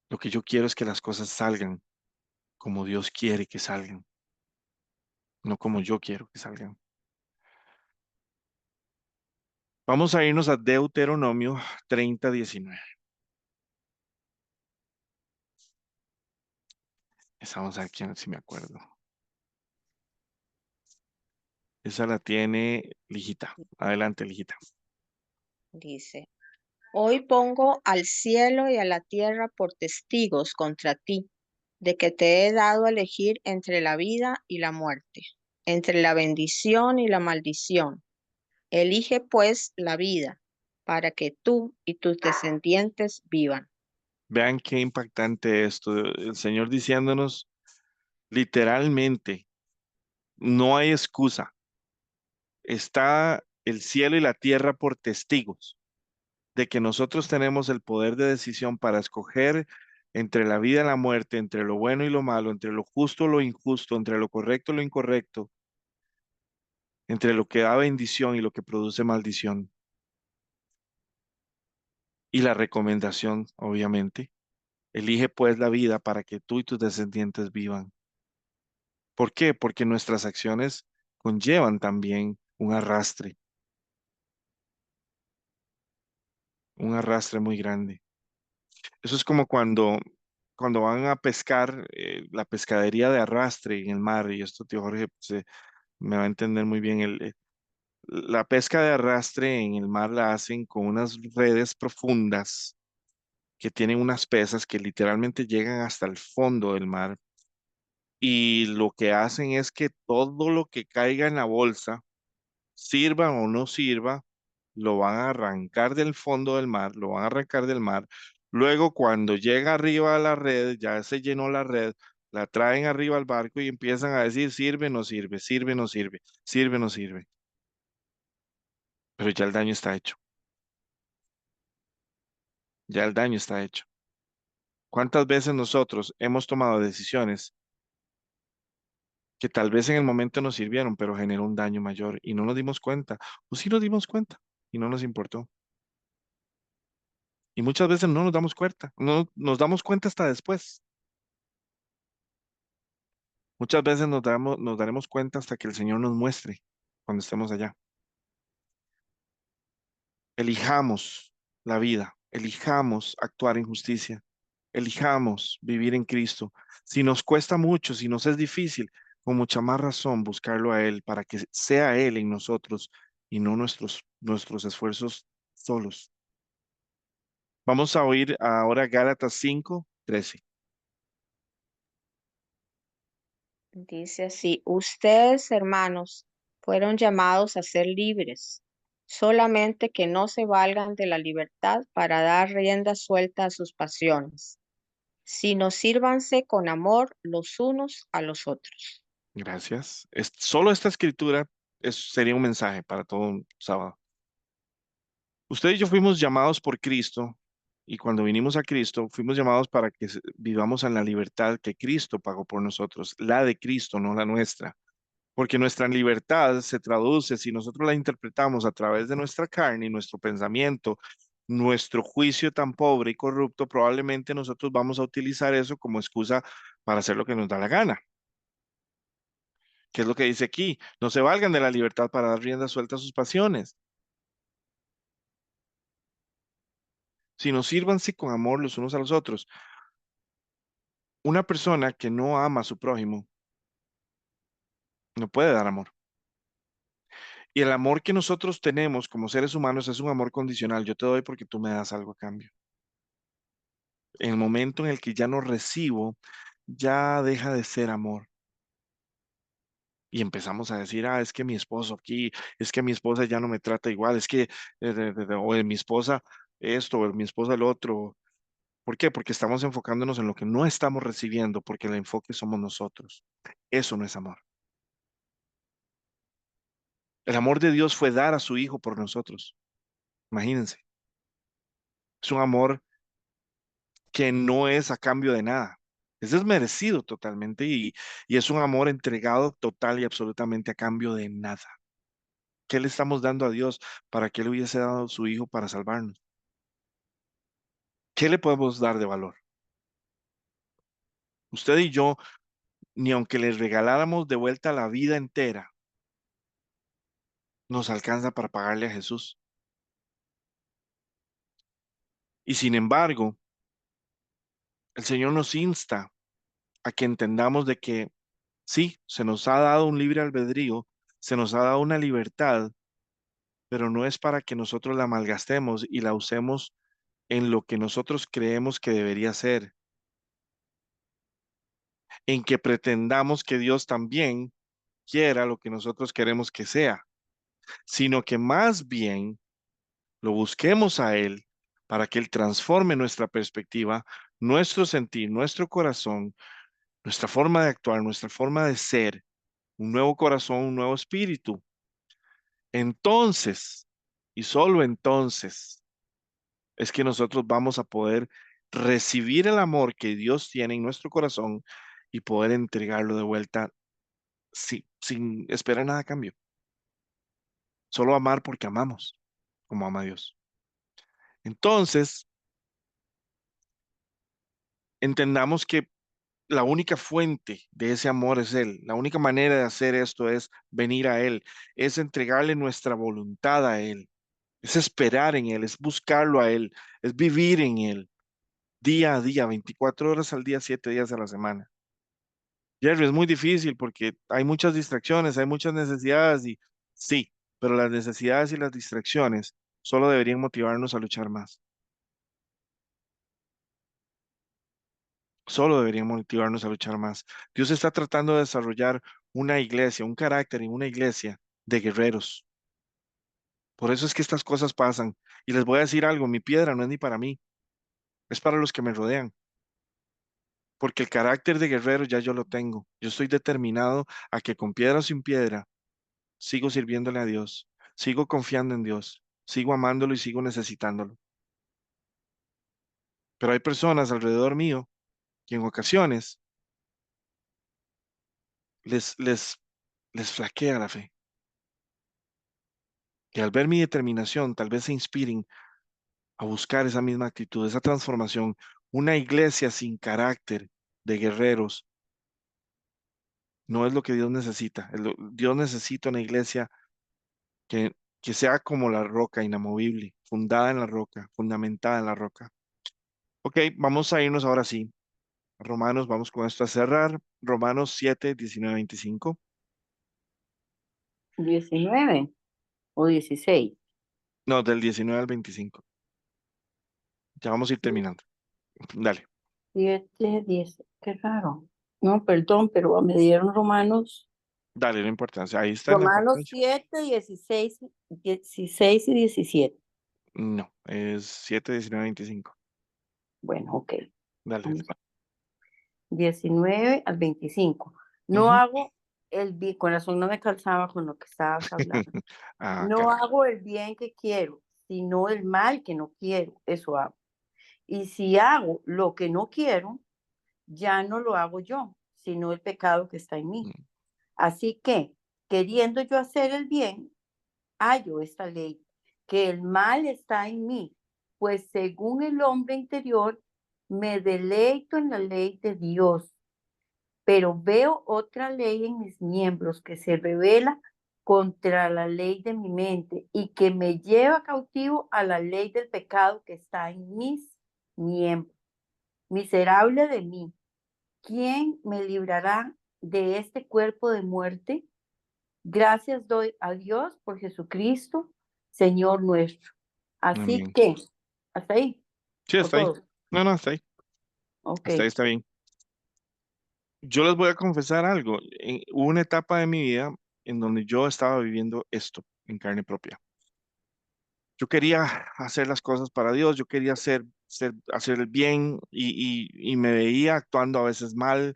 Lo que yo quiero es que las cosas salgan como Dios quiere que salgan, no como yo quiero que salgan. Vamos a irnos a Deuteronomio 30:19. Vamos a ver si me acuerdo. Esa la tiene Lijita. Adelante, Lijita. Dice, hoy pongo al cielo y a la tierra por testigos contra ti, de que te he dado a elegir entre la vida y la muerte, entre la bendición y la maldición. Elige pues la vida, para que tú y tus descendientes vivan. Vean qué impactante esto. El Señor diciéndonos literalmente No hay excusa. Está el cielo y la tierra por testigos de que nosotros tenemos el poder de decisión para escoger entre la vida y la muerte, entre lo bueno y lo malo, entre lo justo y lo injusto, entre lo correcto y lo incorrecto, entre lo que da bendición y lo que produce maldición. Y la recomendación, obviamente, elige pues la vida para que tú y tus descendientes vivan. ¿Por qué? Porque nuestras acciones conllevan también un arrastre muy grande. Eso es como cuando van a pescar, la pescadería de arrastre en el mar, y esto, tío Jorge, me va a entender muy bien. La pesca de arrastre en el mar la hacen con unas redes profundas que tienen unas pesas que literalmente llegan hasta el fondo del mar. Y lo que hacen es que todo lo que caiga en la bolsa, sirva o no sirva, lo van a arrancar del fondo del mar, lo van a arrancar del mar. Luego, cuando llega arriba a la red, ya se llenó la red, la traen arriba al barco y empiezan a decir, sirve, no sirve, sirve, no sirve, sirve, no sirve. Pero ya el daño está hecho, ya el daño está hecho. ¿Cuántas veces nosotros hemos tomado decisiones que tal vez en el momento nos sirvieron, pero generó un daño mayor y no nos dimos cuenta? O sí nos dimos cuenta y no nos importó. Y muchas veces no nos damos cuenta, no nos damos cuenta hasta después. Muchas veces nos daremos cuenta hasta que el Señor nos muestre cuando estemos allá. Elijamos la vida, elijamos actuar en justicia, elijamos vivir en Cristo. Si nos cuesta mucho, si nos es difícil, con mucha más razón buscarlo a Él para que sea Él en nosotros y no nuestros esfuerzos solos. Vamos a oír ahora Gálatas 5:13. Dice así, ustedes, hermanos, fueron llamados a ser libres, solamente que no se valgan de la libertad para dar rienda suelta a sus pasiones, sino sírvanse con amor los unos a los otros. Gracias. Solo esta escritura sería un mensaje para todo un sábado. Usted y yo fuimos llamados por Cristo y cuando vinimos a Cristo fuimos llamados para que vivamos en la libertad que Cristo pagó por nosotros, la de Cristo, no la nuestra. Porque nuestra libertad se traduce, si nosotros la interpretamos a través de nuestra carne y nuestro pensamiento, nuestro juicio tan pobre y corrupto, probablemente nosotros vamos a utilizar eso como excusa para hacer lo que nos da la gana. ¿Qué es lo que dice aquí? No se valgan de la libertad para dar rienda suelta a sus pasiones, sino sírvanse con amor los unos a los otros. Una persona que no ama a su prójimo no puede dar amor. Y el amor que nosotros tenemos como seres humanos es un amor condicional. Yo te doy porque tú me das algo a cambio. En el momento en el que ya no recibo, ya deja de ser amor. Y empezamos a decir, es que mi esposo aquí, es que mi esposa ya no me trata igual, es que, o de mi esposa esto, o de mi esposa el otro. ¿Por qué? Porque estamos enfocándonos en lo que no estamos recibiendo, porque el enfoque somos nosotros. Eso no es amor. El amor de Dios fue dar a su Hijo por nosotros. Imagínense. Es un amor que no es a cambio de nada. Es desmerecido totalmente y es un amor entregado total y absolutamente a cambio de nada. ¿Qué le estamos dando a Dios para que Él hubiese dado a su Hijo para salvarnos? ¿Qué le podemos dar de valor? Usted y yo, ni aunque le regaláramos de vuelta la vida entera, nos alcanza para pagarle a Jesús. Y sin embargo, el Señor nos insta a que entendamos de que sí, se nos ha dado un libre albedrío, se nos ha dado una libertad, pero no es para que nosotros la malgastemos y la usemos en lo que nosotros creemos que debería ser, en que pretendamos que Dios también quiera lo que nosotros queremos que sea, sino que más bien lo busquemos a Él para que Él transforme nuestra perspectiva, nuestro sentir, nuestro corazón, nuestra forma de actuar, nuestra forma de ser, un nuevo corazón, un nuevo espíritu. Entonces, y solo entonces, es que nosotros vamos a poder recibir el amor que Dios tiene en nuestro corazón y poder entregarlo de vuelta sin esperar nada a cambio. Solo amar porque amamos, como ama Dios. Entonces, entendamos que la única fuente de ese amor es Él. La única manera de hacer esto es venir a Él, es entregarle nuestra voluntad a Él, es esperar en Él, es buscarlo a Él, es vivir en Él, día a día, 24 horas al día, 7 días a la semana. Jerry, es muy difícil porque hay muchas distracciones, hay muchas necesidades y sí, pero las necesidades y las distracciones solo deberían motivarnos a luchar más. Solo deberían motivarnos a luchar más. Dios está tratando de desarrollar una iglesia, un carácter en una iglesia de guerreros. Por eso es que estas cosas pasan. Y les voy a decir algo, mi piedra no es ni para mí, es para los que me rodean. Porque el carácter de guerrero ya yo lo tengo. Yo estoy determinado a que con piedra o sin piedra sigo sirviéndole a Dios, sigo confiando en Dios, sigo amándolo y sigo necesitándolo. Pero hay personas alrededor mío que en ocasiones les, les, les flaquea la fe, que al ver mi determinación tal vez se inspiren a buscar esa misma actitud, esa transformación. Una iglesia sin carácter de guerreros no es lo que Dios necesita. Dios necesita una iglesia que, que sea como la roca, inamovible, fundada en la roca, fundamentada en la roca. Ok, vamos a irnos ahora sí. Romanos, vamos con esto a cerrar. Romanos 7, 19, 25. 19 o 16. No, del 19 al 25. Ya vamos a ir terminando. Dale, 7, 10. Qué raro. No, perdón, pero me dieron Romanos, dale, no importa. O sea, ahí está en la Romanos pantalla. 7, 16, 16 y 17. No, es 7, 19, 25. Bueno, ok. Dale. Vamos a 19 al 25. No Ujú. hago el bien, corazón no me calzaba con lo que estabas hablando. Ah, No caray. hago el bien que quiero, sino el mal que no quiero. Eso hago. Y si hago lo que no quiero, ya no lo hago yo, sino el pecado que está en mí. Mm, Así que, queriendo yo hacer el bien, hallo esta ley, que el mal está en mí, pues según el hombre interior, me deleito en la ley de Dios, pero veo otra ley en mis miembros que se revela contra la ley de mi mente y que me lleva cautivo a la ley del pecado que está en mis miembros. Miserable de mí, ¿quién me librará de este cuerpo de muerte? Gracias doy a Dios por Jesucristo, Señor nuestro. Así amén. que, hasta ahí, Sí, o está ahí. todo. No, no, está ahí. Ok. Está ahí, está bien. Yo les voy a confesar algo. Hubo una etapa de mi vida en donde yo estaba viviendo esto en carne propia. Yo quería hacer las cosas para Dios, yo quería hacer el bien y me veía actuando a veces mal,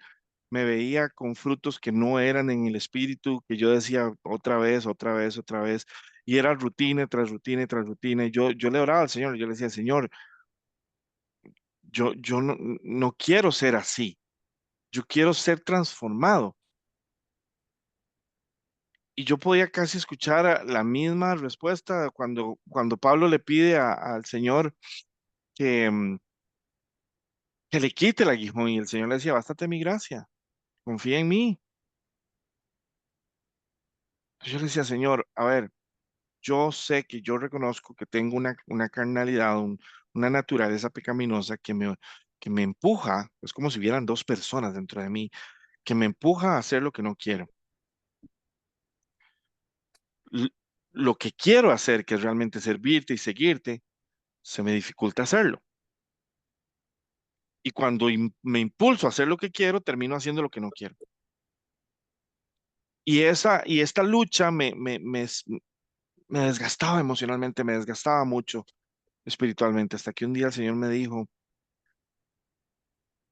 me veía con frutos que no eran en el espíritu, que yo decía otra vez, otra vez, otra vez, y era rutina tras rutina tras rutina. Y yo le oraba al Señor, yo le decía, Señor, yo no quiero ser así, yo quiero ser transformado. Y yo podía casi escuchar la misma respuesta cuando Pablo le pide al Señor que, que le quite el aguijón y el Señor le decía, bástate mi gracia, confía en mí. Entonces yo le decía, Señor, a ver, yo sé que yo reconozco que tengo una carnalidad, una naturaleza pecaminosa que me empuja, es como si hubieran dos personas dentro de mí, que me empuja a hacer lo que no quiero. L- lo que quiero hacer, que es realmente servirte y seguirte, se me dificulta hacerlo. Y cuando me impulso a hacer lo que quiero, termino haciendo lo que no quiero. Y esta lucha me desgastaba emocionalmente, me desgastaba mucho espiritualmente, hasta que un día el Señor me dijo,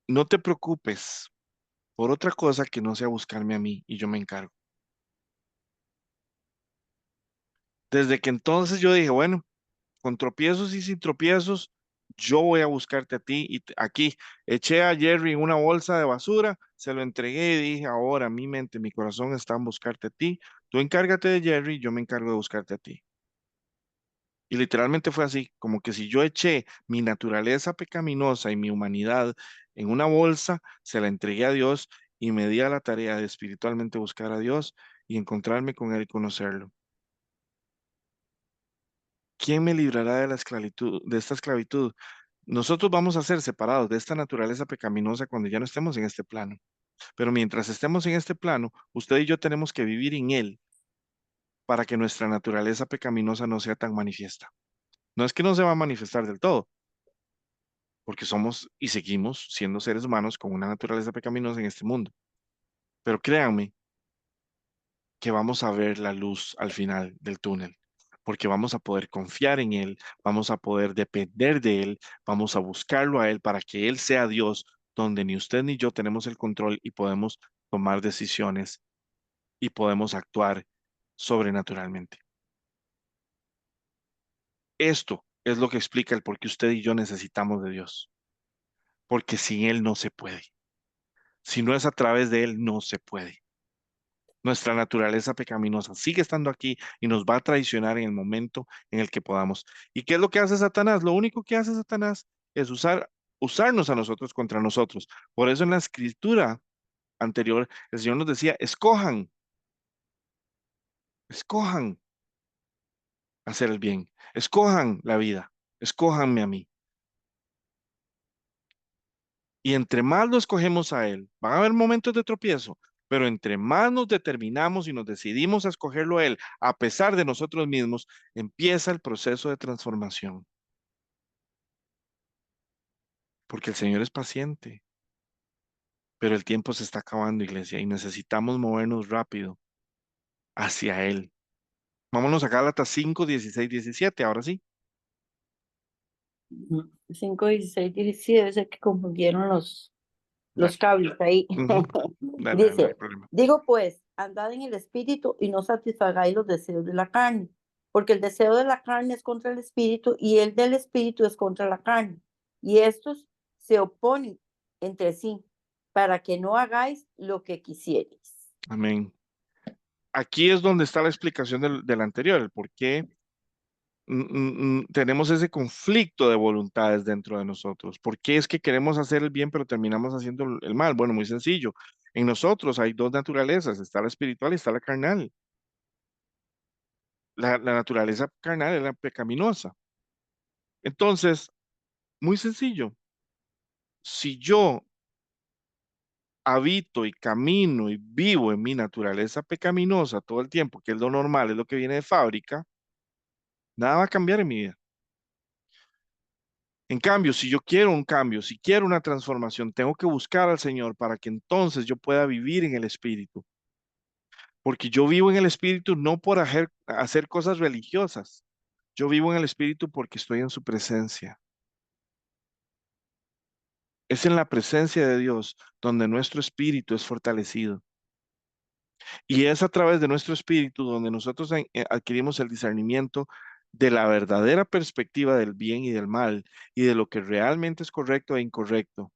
no te preocupes por otra cosa que no sea buscarme a mí y yo me encargo. Desde que entonces yo dije, bueno, con tropiezos y sin tropiezos, yo voy a buscarte a ti. Y aquí eché a Jerry en una bolsa de basura, se lo entregué y dije, ahora mi mente, mi corazón está en buscarte a ti. Tú encárgate de Jerry, yo me encargo de buscarte a ti. Y literalmente fue así, como que si yo eché mi naturaleza pecaminosa y mi humanidad en una bolsa, se la entregué a Dios y me di a la tarea de espiritualmente buscar a Dios y encontrarme con Él y conocerlo. ¿Quién me librará de la esclavitud, de esta esclavitud? Nosotros vamos a ser separados de esta naturaleza pecaminosa cuando ya no estemos en este plano. Pero mientras estemos en este plano, usted y yo tenemos que vivir en Él para que nuestra naturaleza pecaminosa no sea tan manifiesta. No es que no se va a manifestar del todo, porque somos y seguimos siendo seres humanos con una naturaleza pecaminosa en este mundo. Pero créanme que vamos a ver la luz al final del túnel, porque vamos a poder confiar en Él, vamos a poder depender de Él, vamos a buscarlo a Él para que Él sea Dios, donde ni usted ni yo tenemos el control y podemos tomar decisiones y podemos actuar sobrenaturalmente. Esto es lo que explica el por qué usted y yo necesitamos de Dios, porque sin Él no se puede. Si no es a través de Él, no se puede. Nuestra naturaleza pecaminosa sigue estando aquí y nos va a traicionar en el momento en el que podamos. ¿Y qué es lo que hace Satanás? Lo único que hace Satanás es usarnos a nosotros contra nosotros. Por eso en la escritura anterior, el Señor nos decía, escojan hacer el bien, escojan la vida, escójanme a mí. Y entre más lo escogemos a Él, van a haber momentos de tropiezo, pero entre más nos determinamos y nos decidimos a escogerlo a Él, a pesar de nosotros mismos, empieza el proceso de transformación. Porque el Señor es paciente, pero el tiempo se está acabando, iglesia, y necesitamos movernos rápido hacia Él. Vámonos a Gálatas 5, 16, 17, ahora sí. 5, 16, 17, es que confundieron los Dale. cables ahí. Ujú. Dale, no hay Dice, problema. digo pues, andad en el espíritu y no satisfagáis los deseos de la carne, porque el deseo de la carne es contra el espíritu y el del espíritu es contra la carne. Y estos se oponen entre sí para que no hagáis lo que quisierais. Amén. Aquí es donde está la explicación del anterior, el por qué tenemos ese conflicto de voluntades dentro de nosotros. ¿Por qué es que queremos hacer el bien pero terminamos haciendo el mal? Bueno, muy sencillo. En nosotros hay dos naturalezas, está la espiritual y está la carnal. La naturaleza carnal es la pecaminosa. Entonces, muy sencillo. Si yo habito y camino y vivo en mi naturaleza pecaminosa todo el tiempo, que es lo normal, es lo que viene de fábrica, nada va a cambiar en mi vida. En cambio, si yo quiero un cambio, si quiero una transformación, tengo que buscar al Señor para que entonces yo pueda vivir en el Espíritu. Porque yo vivo en el Espíritu no por hacer cosas religiosas. Yo vivo en el Espíritu porque estoy en su presencia. Es en la presencia de Dios donde nuestro espíritu es fortalecido. Y es a través de nuestro espíritu donde nosotros adquirimos el discernimiento de la verdadera perspectiva del bien y del mal y de lo que realmente es correcto e incorrecto.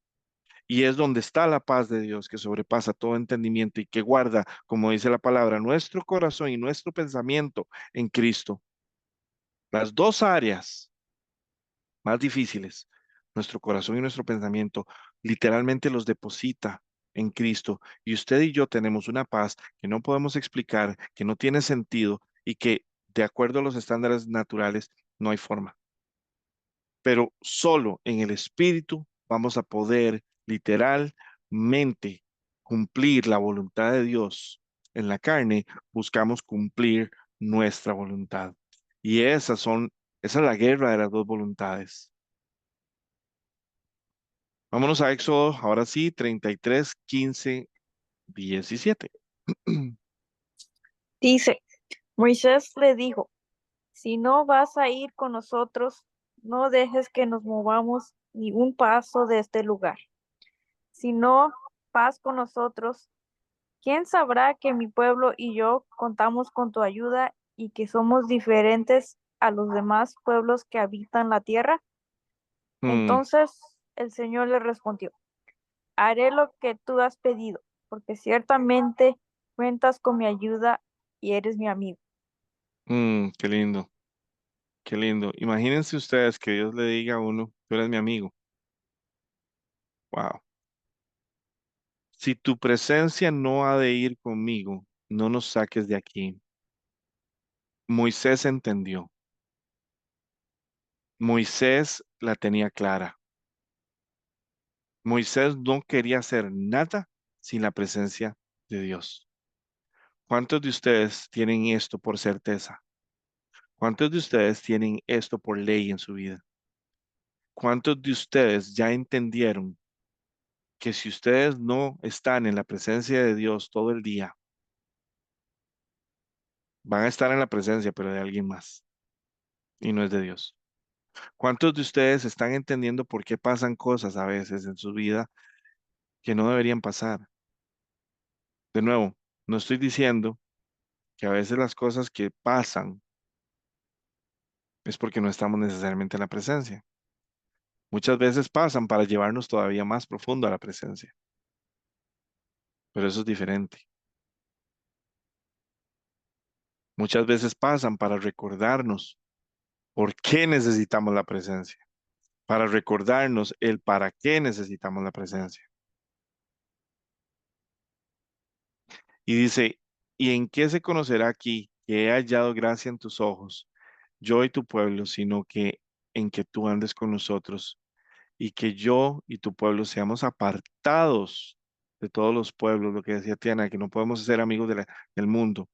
Y es donde está la paz de Dios que sobrepasa todo entendimiento y que guarda, como dice la palabra, nuestro corazón y nuestro pensamiento en Cristo. Las dos áreas más difíciles, nuestro corazón y nuestro pensamiento, literalmente los deposita en Cristo. Y usted y yo tenemos una paz que no podemos explicar, que no tiene sentido y que, de acuerdo a los estándares naturales, no hay forma. Pero solo en el Espíritu vamos a poder literalmente cumplir la voluntad de Dios. En la carne buscamos cumplir nuestra voluntad. Y esa es la guerra de las dos voluntades. Vámonos a Éxodo, ahora sí, 33, 15, 17. Dice, Moisés le dijo, si no vas a ir con nosotros, no dejes que nos movamos ni un paso de este lugar. Si no vas con nosotros, ¿quién sabrá que mi pueblo y yo contamos con tu ayuda y que somos diferentes a los demás pueblos que habitan la tierra? Mm, Entonces el Señor le respondió, haré lo que tú has pedido, porque ciertamente cuentas con mi ayuda y eres mi amigo. qué lindo, qué lindo. Imagínense ustedes que Dios le diga a uno, tú eres mi amigo. Wow. Si tu presencia no ha de ir conmigo, no nos saques de aquí. Moisés entendió. Moisés la tenía clara. Moisés no quería hacer nada sin la presencia de Dios. ¿Cuántos de ustedes tienen esto por certeza? ¿Cuántos de ustedes tienen esto por ley en su vida? ¿Cuántos de ustedes ya entendieron que si ustedes no están en la presencia de Dios todo el día, van a estar en la presencia, pero de alguien más, y no es de Dios? ¿Cuántos de ustedes están entendiendo por qué pasan cosas a veces en su vida que no deberían pasar? De nuevo, no estoy diciendo que a veces las cosas que pasan es porque no estamos necesariamente en la presencia. Muchas veces pasan para llevarnos todavía más profundo a la presencia, pero eso es diferente. Muchas veces pasan para recordarnos por qué necesitamos la presencia, para recordarnos el para qué necesitamos la presencia. Y dice, ¿y en qué se conocerá aquí que he hallado gracia en tus ojos, yo y tu pueblo, sino que en que tú andes con nosotros y que yo y tu pueblo seamos apartados de todos los pueblos? Lo que decía Tiana, que no podemos ser amigos del mundo.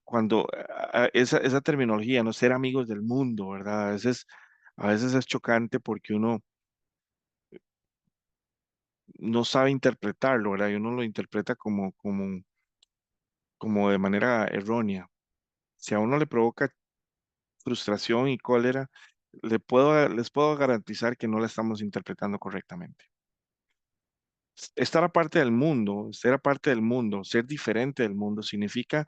Cuando esa terminología, no ser amigos del mundo, ¿verdad? A veces es chocante porque uno no sabe interpretarlo, ¿verdad? Y uno lo interpreta como de manera errónea. Si a uno le provoca frustración y cólera, les puedo garantizar que no la estamos interpretando correctamente. Estar aparte del mundo, ser aparte del mundo, ser diferente del mundo, significa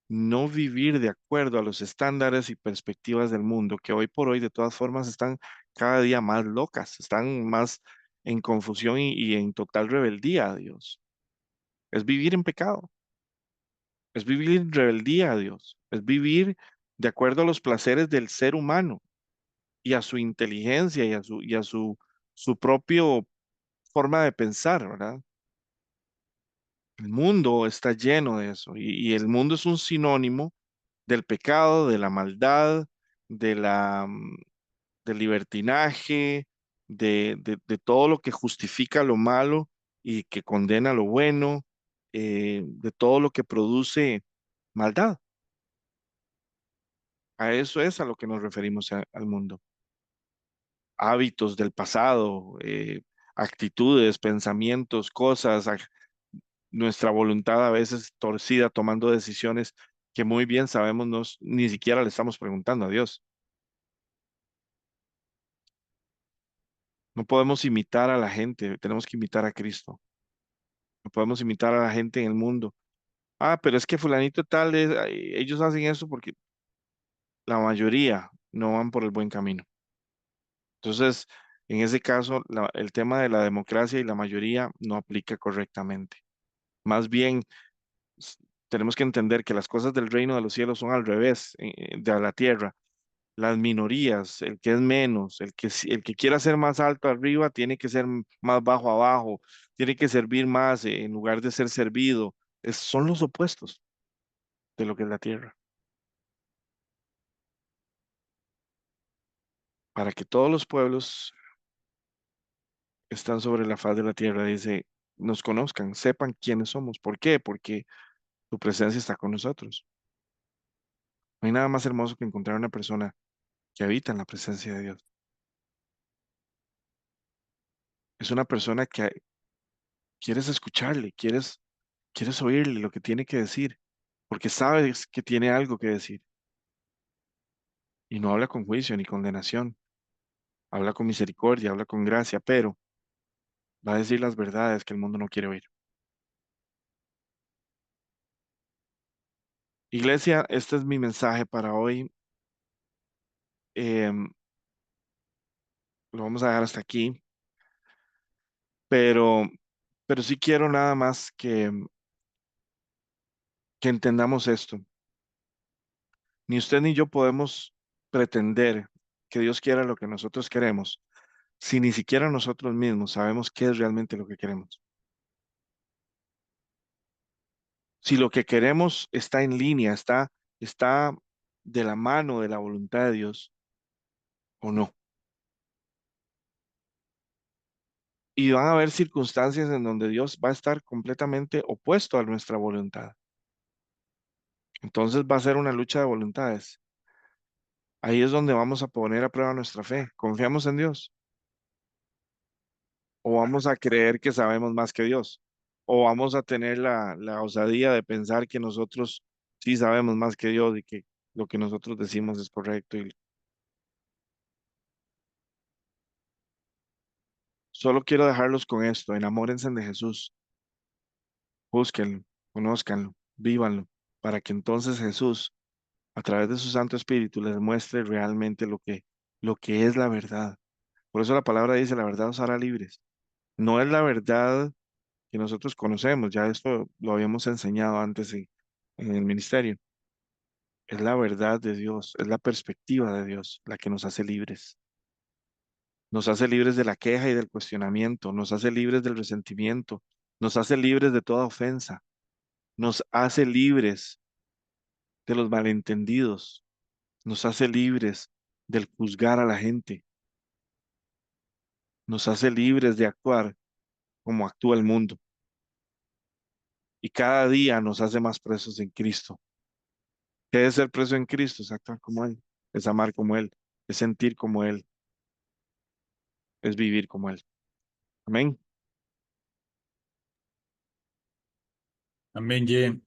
no vivir de acuerdo a los estándares y perspectivas del mundo, que hoy por hoy de todas formas están cada día más locas, están más en confusión y en total rebeldía a Dios. Es vivir en pecado, es vivir en rebeldía a Dios, es vivir de acuerdo a los placeres del ser humano y a su inteligencia su propio forma de pensar, ¿verdad? El mundo está lleno de eso y el mundo es un sinónimo del pecado, de la maldad, de del libertinaje, de todo lo que justifica lo malo y que condena lo bueno, de todo lo que produce maldad. A eso es a lo que nos referimos al mundo. Hábitos del pasado, actitudes, pensamientos, cosas, nuestra voluntad a veces torcida, tomando decisiones que muy bien sabemos ni siquiera le estamos preguntando a Dios. No podemos imitar a la gente, tenemos que imitar a Cristo. No podemos imitar a la gente en el mundo. Ah, pero es que fulanito tal, ellos hacen eso porque la mayoría no van por el buen camino. Entonces, en ese caso, el tema de la democracia y la mayoría no aplica correctamente. Más bien, s- tenemos que entender que las cosas del reino de los cielos son al revés, de la tierra. Las minorías, el que es menos, el que quiera ser más alto arriba, tiene que ser más bajo abajo, tiene que servir más en lugar de ser servido. Son los opuestos de lo que es la tierra. Para que todos los pueblos que están sobre la faz de la tierra, dice, nos conozcan, sepan quiénes somos. ¿Por qué? Porque tu presencia está con nosotros. No hay nada más hermoso que encontrar una persona que habita en la presencia de Dios. Es una persona que quieres escucharle, quieres oírle lo que tiene que decir, porque sabes que tiene algo que decir. Y no habla con juicio ni condenación, habla con misericordia, habla con gracia, pero va a decir las verdades que el mundo no quiere oír. Iglesia, este es mi mensaje para hoy. Em, lo vamos a dejar hasta aquí, pero, pero sí quiero nada más que entendamos esto. Ni usted ni yo podemos pretender que Dios quiera lo que nosotros queremos, si ni siquiera nosotros mismos sabemos qué es realmente lo que queremos. Si lo que queremos está en línea, está de la mano de la voluntad de Dios o no. Y van a haber circunstancias en donde Dios va a estar completamente opuesto a nuestra voluntad. Entonces va a ser una lucha de voluntades. Ahí es donde vamos a poner a prueba nuestra fe. ¿Confiamos en Dios? ¿O vamos a creer que sabemos más que Dios? ¿O vamos a tener la osadía de pensar que nosotros sí sabemos más que Dios y que lo que nosotros decimos es correcto? Y solo quiero dejarlos con esto. Enamórense de Jesús. Búsquenlo, conózcanlo, vívanlo, para que entonces Jesús, a través de su Santo Espíritu, les muestre realmente lo que es la verdad. Por eso la palabra dice, la verdad os hará libres. No es la verdad que nosotros conocemos, ya esto lo habíamos enseñado antes en el ministerio. Es la verdad de Dios, es la perspectiva de Dios la que nos hace libres. Nos hace libres de la queja y del cuestionamiento, nos hace libres del resentimiento, nos hace libres de toda ofensa, nos hace libres de los malentendidos, nos hace libres del juzgar a la gente, nos hace libres de actuar como actúa el mundo. Y cada día nos hace más presos en Cristo. ¿Qué es ser preso en Cristo? Es actuar como Él, es amar como Él, es sentir como Él, es vivir como Él. Amén. Amén, Ye.